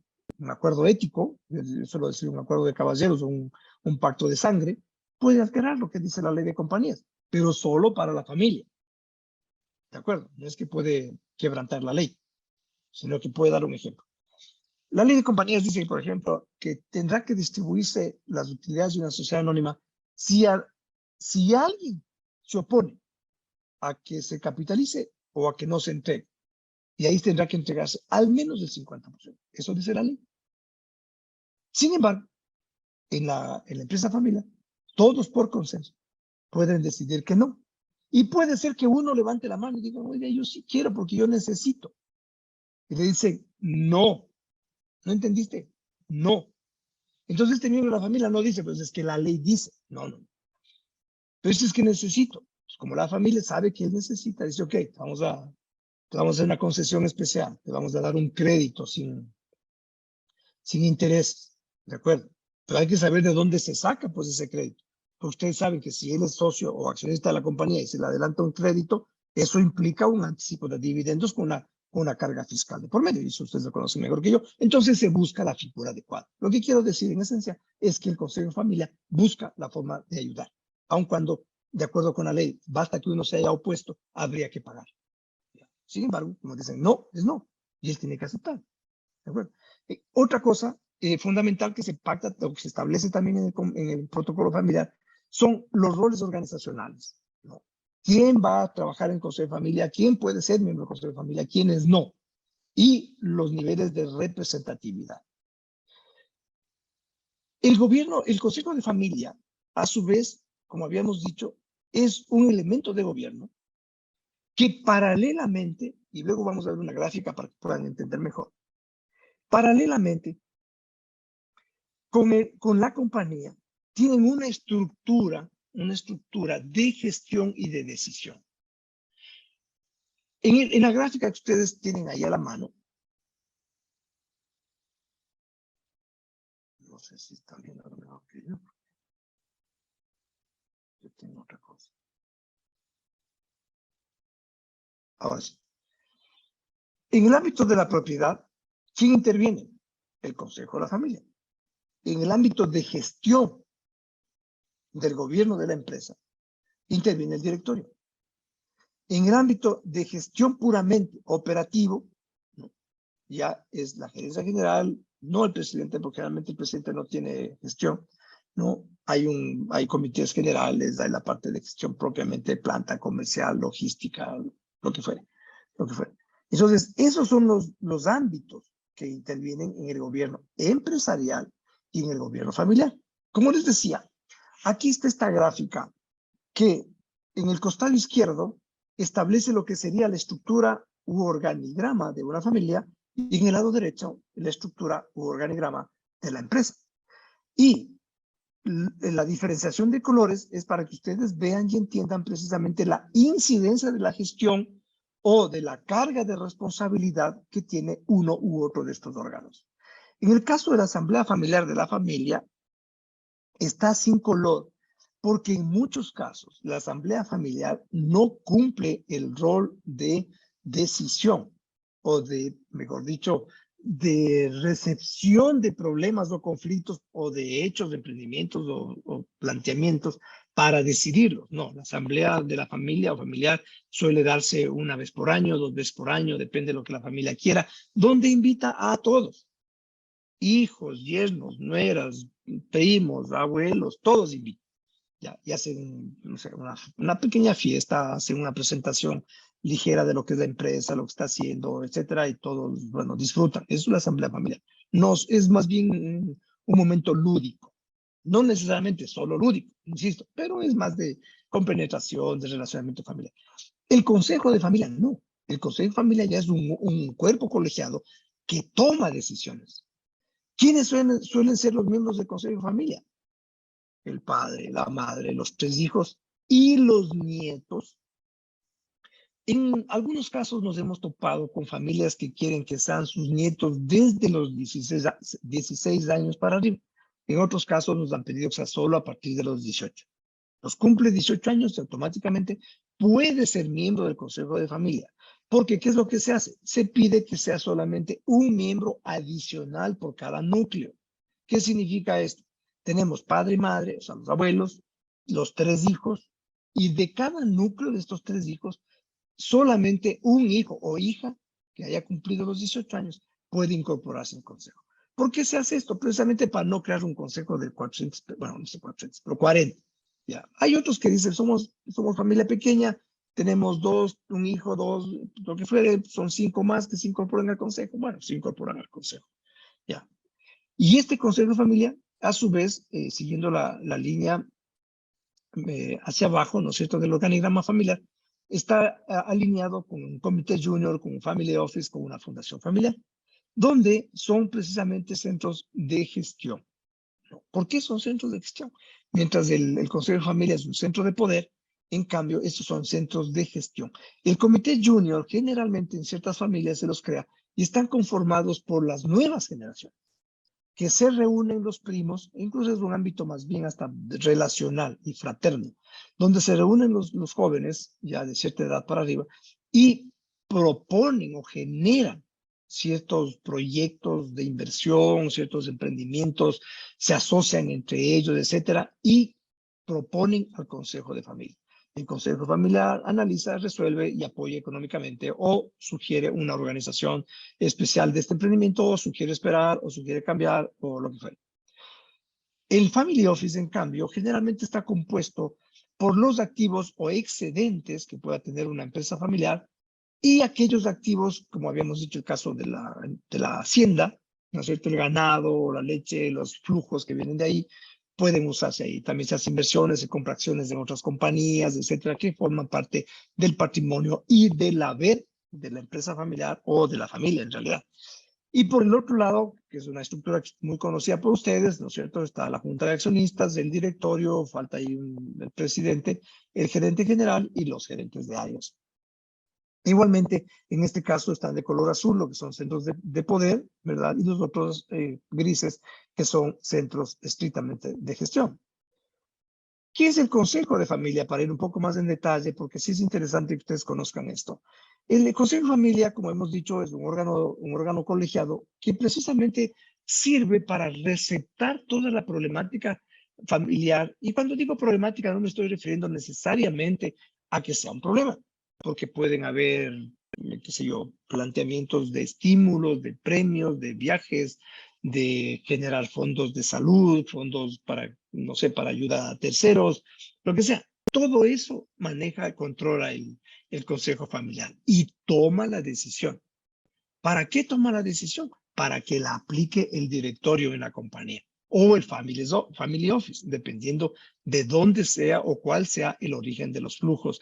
acuerdo ético, yo suelo decir un acuerdo de caballeros o un pacto de sangre, puede alterar lo que dice la ley de compañías, pero solo para la familia. ¿De acuerdo? No es que puede quebrantar la ley, sino que puede dar un ejemplo. La ley de compañías dice, por ejemplo, que tendrá que distribuirse las utilidades de una sociedad anónima si alguien se opone a que se capitalice o a que no se entregue. Y ahí tendrá que entregarse al menos el 50%. Eso dice la ley. Sin embargo, en la empresa familiar, todos por consenso pueden decidir que no. Y puede ser que uno levante la mano y diga, oye, yo sí quiero porque yo necesito. Y le dicen, no, ¿no entendiste? No. Entonces este miembro de la familia no dice, pues es que la ley dice, no, no. Entonces es que necesito. Pues como la familia sabe que él necesita, dice, ok, te vamos a hacer una concesión especial, te vamos a dar un crédito sin interés, ¿de acuerdo? Pero hay que saber de dónde se saca pues ese crédito. Porque ustedes saben que si él es socio o accionista de la compañía y se le adelanta un crédito, eso implica un anticipo de dividendos con una carga fiscal de por medio, y eso ustedes lo conocen mejor que yo. Entonces se busca la figura adecuada. Lo que quiero decir en esencia es que el Consejo de Familia busca la forma de ayudar, aun cuando, de acuerdo con la ley, basta que uno se haya opuesto, habría que pagar. Sin embargo, como dicen, no, es no, y él tiene que aceptar. ¿De acuerdo? Otra cosa fundamental que se pacta, o que se establece también en el protocolo familiar, son los roles organizacionales, ¿no? ¿Quién va a trabajar en el Consejo de Familia? ¿Quién puede ser miembro del Consejo de Familia? ¿Quiénes no? Y los niveles de representatividad. El gobierno, el Consejo de Familia, a su vez, como habíamos dicho, es un elemento de gobierno que paralelamente, y luego vamos a ver una gráfica para que puedan entender mejor, paralelamente con la compañía, tienen una estructura de gestión y de decisión. En la gráfica que ustedes tienen ahí a la mano, no sé si están viendo lo mejor que yo. Yo tengo otra cosa. Ahora sí. En el ámbito de la propiedad, ¿quién interviene? El Consejo de la Familia. En el ámbito de gestión del gobierno de la empresa, interviene el directorio. En el ámbito de gestión puramente operativo, ¿no? Ya es la gerencia general, no el presidente, porque realmente el presidente no tiene gestión, ¿no? Hay comités generales, hay la parte de gestión propiamente, planta comercial, logística, lo que fuere. Entonces, esos son los ámbitos que intervienen en el gobierno empresarial y en el gobierno familiar. Como les decía, aquí está esta gráfica que en el costado izquierdo establece lo que sería la estructura u organigrama de una familia, y en el lado derecho la estructura u organigrama de la empresa. Y la diferenciación de colores es para que ustedes vean y entiendan precisamente la incidencia de la gestión o de la carga de responsabilidad que tiene uno u otro de estos órganos. En el caso de la asamblea familiar de la familia, está sin color porque en muchos casos la asamblea familiar no cumple el rol de decisión o de, mejor dicho, de recepción de problemas o conflictos o de hechos, de emprendimientos o planteamientos para decidirlos. No, la asamblea de la familia o familiar suele darse una vez por año, 2 veces por año, depende de lo que la familia quiera, donde invita a todos. Hijos, yernos, nueras, primos, abuelos, todos invitan. Ya hacen, no sé, una pequeña fiesta, hacen una presentación ligera de lo que es la empresa, lo que está haciendo, etcétera, y todos, bueno, disfrutan. Es una asamblea familiar. Es más bien un momento lúdico. No necesariamente solo lúdico, insisto, pero es más de compenetración, de relacionamiento familiar. El consejo de familia, no. El consejo de familia ya es un cuerpo colegiado que toma decisiones. ¿Quiénes suelen ser los miembros del consejo de familia? El padre, la madre, los 3 hijos y los nietos. En algunos casos nos hemos topado con familias que quieren que sean sus nietos desde los 16 años para arriba. En otros casos nos han pedido que sea solo a partir de los 18. Los cumple 18 años y automáticamente puede ser miembro del Consejo de Familia. Porque, ¿qué es lo que se hace? Se pide que sea solamente un miembro adicional por cada núcleo. ¿Qué significa esto? Tenemos padre y madre, o sea, los abuelos, los 3 hijos, y de cada núcleo de estos 3 hijos, solamente un hijo o hija que haya cumplido los 18 años puede incorporarse al consejo. ¿Por qué se hace esto? Precisamente para no crear un consejo de 400, bueno, no sé 400, pero 40. ¿Ya? Hay otros que dicen, somos familia pequeña, tenemos un hijo, dos, lo que fuere, son 5 más que se incorporan al consejo. Bueno, se incorporan al consejo. ¿Ya? Y este consejo de familia, a su vez, siguiendo la línea hacia abajo, ¿no es cierto?, del organigrama familiar, está alineado con un comité junior, con un family office, con una fundación familiar, donde son precisamente centros de gestión. ¿No? ¿Por qué son centros de gestión? Mientras el Consejo de Familia es un centro de poder, en cambio, estos son centros de gestión. El comité junior generalmente en ciertas familias se los crea y están conformados por las nuevas generaciones, que se reúnen los primos, incluso es un ámbito más bien hasta relacional y fraterno, donde se reúnen los jóvenes, ya de cierta edad para arriba, y proponen o generan ciertos proyectos de inversión, ciertos emprendimientos, se asocian entre ellos, etcétera, y proponen al Consejo de Familia. El Consejo Familiar analiza, resuelve y apoya económicamente o sugiere una organización especial de este emprendimiento o sugiere esperar o sugiere cambiar o lo que fuera. El Family Office, en cambio, generalmente está compuesto por los activos o excedentes que pueda tener una empresa familiar y aquellos activos, como habíamos dicho el caso de la hacienda, ¿no es cierto? El ganado, la leche, los flujos que vienen de ahí, pueden usarse ahí. También se hacen inversiones, se compran acciones de otras compañías, etcétera, que forman parte del patrimonio y del haber de la empresa familiar o de la familia en realidad. Y por el otro lado, que es una estructura muy conocida por ustedes, ¿no es cierto? Está la junta de accionistas, el directorio, falta ahí el presidente, el gerente general y los gerentes de áreas. Igualmente, en este caso están de color azul, lo que son centros de poder, ¿verdad? Y los otros grises, que son centros estrictamente de gestión. ¿Qué es el Consejo de Familia? Para ir un poco más en detalle, porque sí es interesante que ustedes conozcan esto. El Consejo de Familia, como hemos dicho, es un órgano colegiado que precisamente sirve para receptar toda la problemática familiar. Y cuando digo problemática, no me estoy refiriendo necesariamente a que sea un problema, porque pueden haber, qué sé yo, planteamientos de estímulos, de premios, de viajes, de generar fondos de salud, fondos para, no sé, para ayuda a terceros, lo que sea. Todo eso maneja, controla el Consejo Familiar y toma la decisión. ¿Para qué toma la decisión? Para que la aplique el directorio en la compañía o el Family Office, dependiendo de dónde sea o cuál sea el origen de los flujos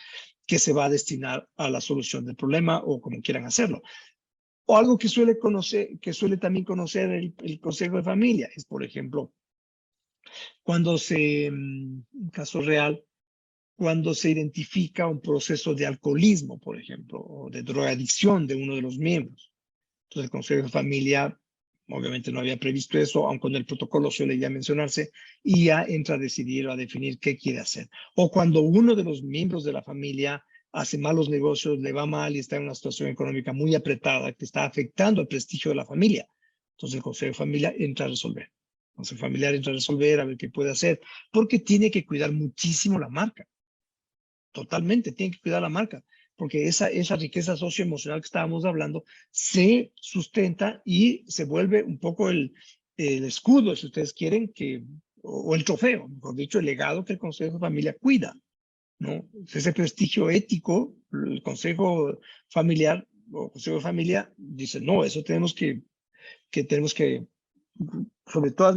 que se va a destinar a la solución del problema o como quieran hacerlo. O algo que suele también conocer el Consejo de Familia es, por ejemplo, cuando un caso real, cuando se identifica un proceso de alcoholismo, por ejemplo, o de drogadicción de uno de los miembros. Entonces, el Consejo de Familia obviamente no había previsto eso, aunque en el protocolo suele ya mencionarse, y ya entra a decidir o a definir qué quiere hacer. O cuando uno de los miembros de la familia hace malos negocios, le va mal y está en una situación económica muy apretada que está afectando el prestigio de la familia. Entonces el Consejo de Familia entra a resolver. El Consejo Familiar entra a resolver, a ver qué puede hacer, porque tiene que cuidar muchísimo la marca. Totalmente, tiene que cuidar la marca, porque esa riqueza socioemocional que estábamos hablando se sustenta y se vuelve un poco el escudo, si ustedes quieren, o el trofeo, mejor dicho, el legado que el Consejo de Familia cuida, ¿no? Ese prestigio ético, el Consejo Familiar o Consejo de Familia dice, no, eso tenemos que sobre todas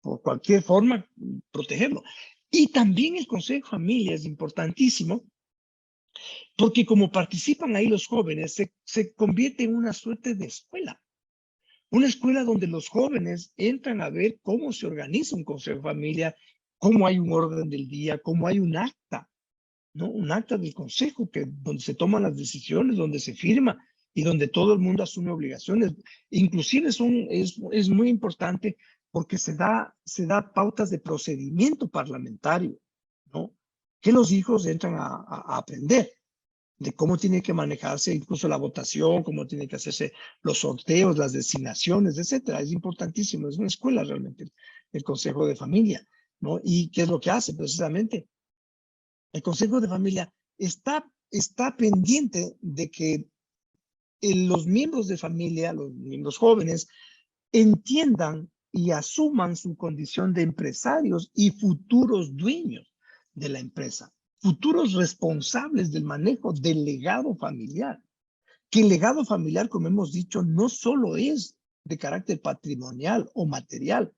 por cualquier forma, protegerlo. Y también el Consejo de Familia es importantísimo porque como participan ahí los jóvenes, se convierte en una suerte de escuela. Una escuela donde los jóvenes entran a ver cómo se organiza un Consejo de Familia, cómo hay un orden del día, cómo hay un acta, ¿no? Un acta del Consejo donde se toman las decisiones, donde se firma y donde todo el mundo asume obligaciones. Inclusive es muy importante porque se da pautas de procedimiento parlamentario, ¿no? Que los hijos entran a aprender de cómo tiene que manejarse incluso la votación, cómo tiene que hacerse los sorteos, las designaciones, etcétera. Es importantísimo, es una escuela realmente el Consejo de Familia, ¿no? ¿Y qué es lo que hace precisamente? El Consejo de Familia está pendiente de que los miembros de familia, los miembros jóvenes, entiendan y asuman su condición de empresarios y futuros dueños de la empresa, futuros responsables del manejo del legado familiar. Que el legado familiar, como hemos dicho, no solo es de carácter patrimonial o material,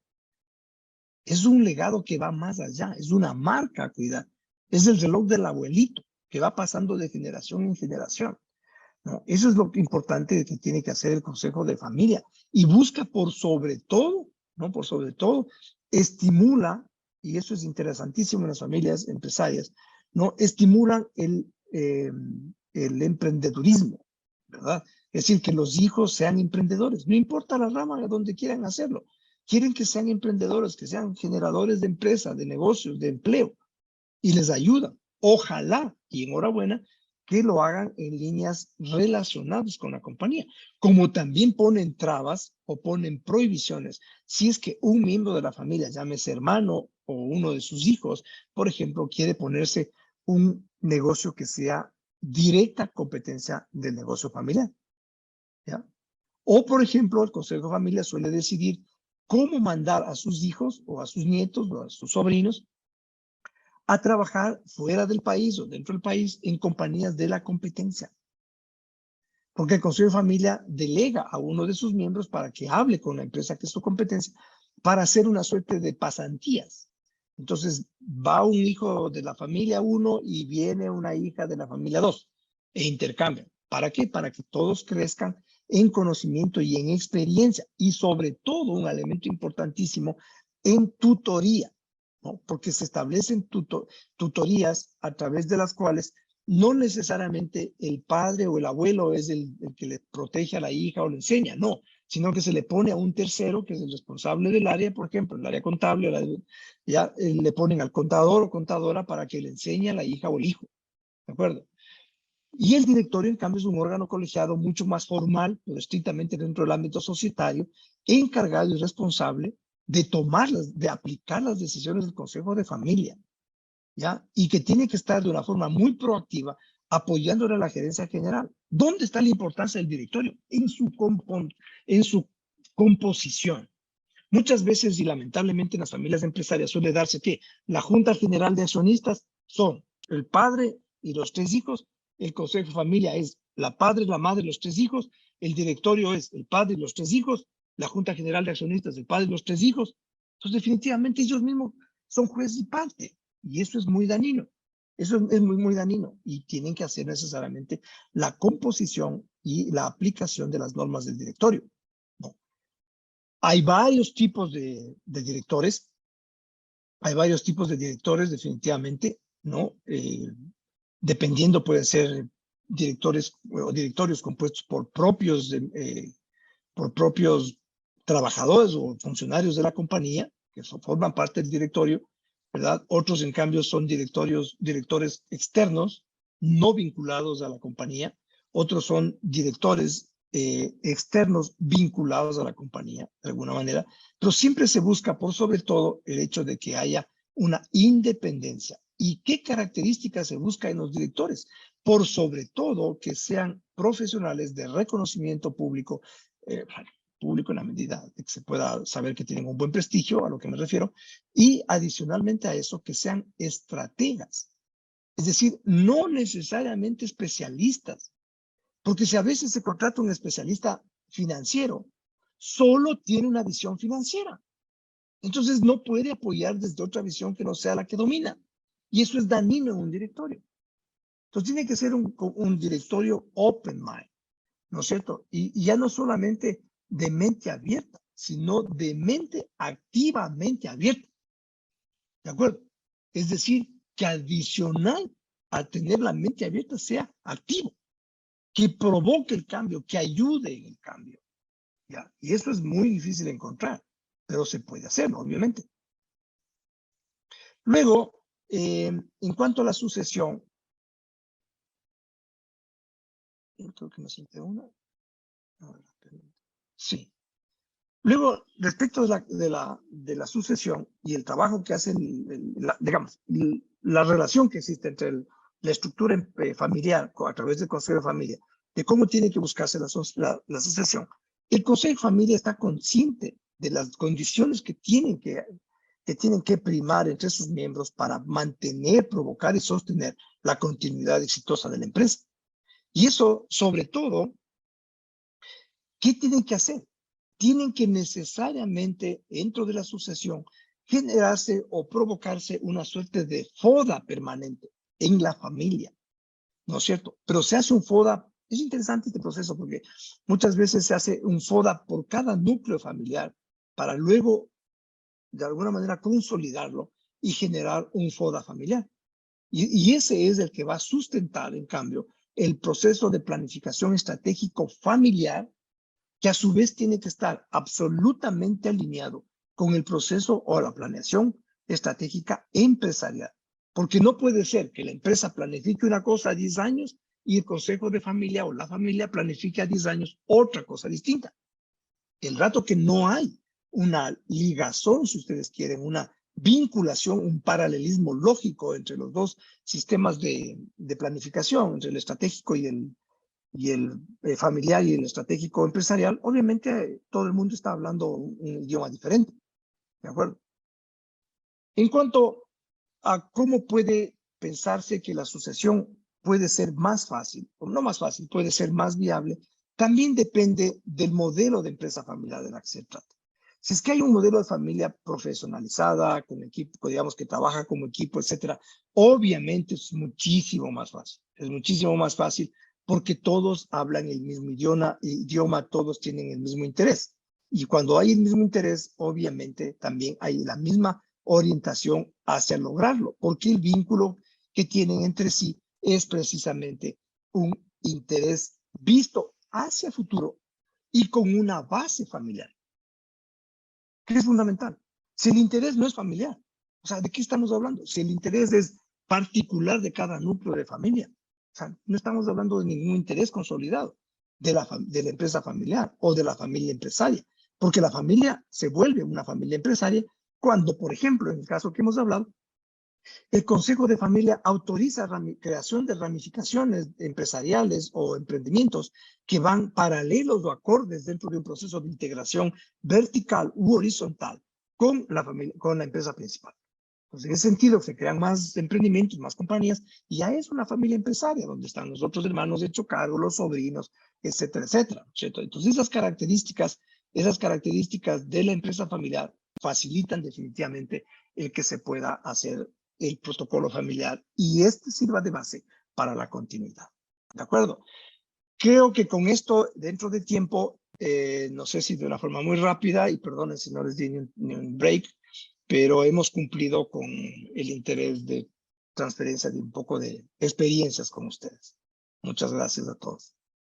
es un legado que va más allá, es una marca a cuidar, es el reloj del abuelito que va pasando de generación en generación, ¿no? Eso es lo importante que tiene que hacer el Consejo de Familia y busca por sobre todo, ¿no? Por sobre todo, estimula, y eso es interesantísimo en las familias empresarias, ¿no? Estimulan el emprendedurismo, ¿verdad? Es decir, que los hijos sean emprendedores, no importa la rama de donde quieran hacerlo. Quieren que sean emprendedores, que sean generadores de empresas, de negocios, de empleo, y les ayudan. Ojalá, y enhorabuena, que lo hagan en líneas relacionadas con la compañía, como también ponen trabas o ponen prohibiciones. Si es que un miembro de la familia, llámese hermano o uno de sus hijos, por ejemplo, quiere ponerse un negocio que sea directa competencia del negocio familiar, ¿ya? O, por ejemplo, el Consejo de Familia suele decidir cómo mandar a sus hijos o a sus nietos o a sus sobrinos a trabajar fuera del país o dentro del país en compañías de la competencia. Porque el Consejo de Familia delega a uno de sus miembros para que hable con la empresa que es su competencia para hacer una suerte de pasantías. Entonces va un hijo de la familia 1 y viene una hija de la familia 2 e intercambian. ¿Para qué? Para que todos crezcan en conocimiento y en experiencia y sobre todo un elemento importantísimo en tutoría, ¿no? Porque se establecen tutorías a través de las cuales no necesariamente el padre o el abuelo es el que le protege a la hija o le enseña, no, sino que se le pone a un tercero que es el responsable del área, por ejemplo, el área contable, ya le ponen al contador o contadora para que le enseñe a la hija o el hijo, ¿de acuerdo? Y el directorio, en cambio, es un órgano colegiado mucho más formal, pero estrictamente dentro del ámbito societario, encargado y responsable de de aplicar las decisiones del Consejo de Familia, ¿ya? Y que tiene que estar de una forma muy proactiva apoyándole a la gerencia general. ¿Dónde está la importancia del directorio? En su composición. Muchas veces y lamentablemente en las familias empresarias suele darse que la Junta General de Accionistas son el padre y los 3 hijos, el Consejo de Familia es la padre, la madre y los 3 hijos, el directorio es el padre y los 3 hijos, la Junta General de Accionistas, el padre y los 3 hijos. Entonces definitivamente ellos mismos son juez y parte y eso es muy dañino. Eso es muy dañino y tienen que hacer necesariamente la composición y la aplicación de las normas del directorio. Hay varios tipos de directores, definitivamente, ¿no? Dependiendo, pueden ser directores o directorios compuestos por propios trabajadores o funcionarios de la compañía, que forman parte del directorio, ¿verdad? Otros, en cambio, son directores externos, no vinculados a la compañía. Otros son directores externos vinculados a la compañía, de alguna manera. Pero siempre se busca, por sobre todo, el hecho de que haya una independencia. ¿Y qué características se busca en los directores? Por sobre todo, que sean profesionales de reconocimiento público, público en la medida de que se pueda saber que tienen un buen prestigio, a lo que me refiero, y adicionalmente a eso, que sean estrategas. Es decir, no necesariamente especialistas, porque si a veces se contrata un especialista financiero, solo tiene una visión financiera. Entonces no puede apoyar desde otra visión que no sea la que domina. Y eso es dañino en un directorio. Entonces tiene que ser un directorio open mind, ¿no es cierto? Y ya no solamente de mente abierta, sino de mente activamente abierta. ¿De acuerdo? Es decir, que adicional a tener la mente abierta sea activo, que provoque el cambio, que ayude en el cambio. ¿Ya? Y eso es muy difícil de encontrar, pero se puede hacer, ¿no? Obviamente. Luego, en cuanto a la sucesión, creo que me salté una. Sí. Luego, respecto de la sucesión y el trabajo que hacen, digamos, la relación que existe entre la estructura familiar a través del Consejo de Familia, de cómo tiene que buscarse la sucesión, El Consejo de Familia está consciente de las condiciones que tienen que primar entre sus miembros para mantener, provocar y sostener la continuidad exitosa de la empresa. Y eso, sobre todo, ¿qué tienen que hacer? Tienen que necesariamente, dentro de la asociación, generarse o provocarse una suerte de foda permanente en la familia, ¿no es cierto? Pero se hace un FODA, es interesante este proceso porque muchas veces se hace un FODA por cada núcleo familiar para luego, de alguna manera, consolidarlo y generar un FODA familiar. Y ese es el que va a sustentar, en cambio, el proceso de planificación estratégico familiar, que a su vez tiene que estar absolutamente alineado con el proceso o la planeación estratégica empresarial. Porque no puede ser que la empresa planifique una cosa a 10 años y el consejo de familia o la familia planifique a 10 años otra cosa distinta. El rato que no hay una ligazón, si ustedes quieren, una vinculación, un paralelismo lógico entre los dos sistemas de planificación, entre el estratégico y el familiar y el estratégico empresarial, obviamente todo el mundo está hablando un idioma diferente, ¿de acuerdo? En cuanto a cómo puede pensarse que la asociación puede ser más fácil, o no más fácil, puede ser más viable, también depende del modelo de empresa familiar de la que se trata. Si es que hay un modelo de familia profesionalizada, con equipo, digamos, que trabaja como equipo, etcétera, obviamente es muchísimo más fácil. Es muchísimo más fácil porque todos hablan el mismo idioma, todos tienen el mismo interés. Y cuando hay el mismo interés, obviamente también hay la misma orientación hacia lograrlo, porque el vínculo que tienen entre sí es precisamente un interés visto hacia el futuro y con una base familiar, que es fundamental. Si el interés no es familiar, o sea, ¿de qué estamos hablando? Si el interés es particular de cada núcleo de familia, o sea, no estamos hablando de ningún interés consolidado de la empresa familiar o de la familia empresaria, porque la familia se vuelve una familia empresaria cuando, por ejemplo, en el caso que hemos hablado, el Consejo de Familia autoriza creación de ramificaciones empresariales o emprendimientos que van paralelos o acordes dentro de un proceso de integración vertical u horizontal con la empresa principal. Entonces, en ese sentido, se crean más emprendimientos, más compañías, y ya es una familia empresaria, donde están los otros hermanos hecho cargo, los sobrinos, etcétera, etcétera. ¿Cierto? Entonces, esas características de la empresa familiar facilitan definitivamente el que se pueda hacer el protocolo familiar y este sirva de base para la continuidad. ¿De acuerdo? Creo que con esto, dentro de tiempo, no sé si de una forma muy rápida, y perdonen si no les di ni un break, pero hemos cumplido con el interés de transferencia de un poco de experiencias con ustedes. Muchas gracias a todos.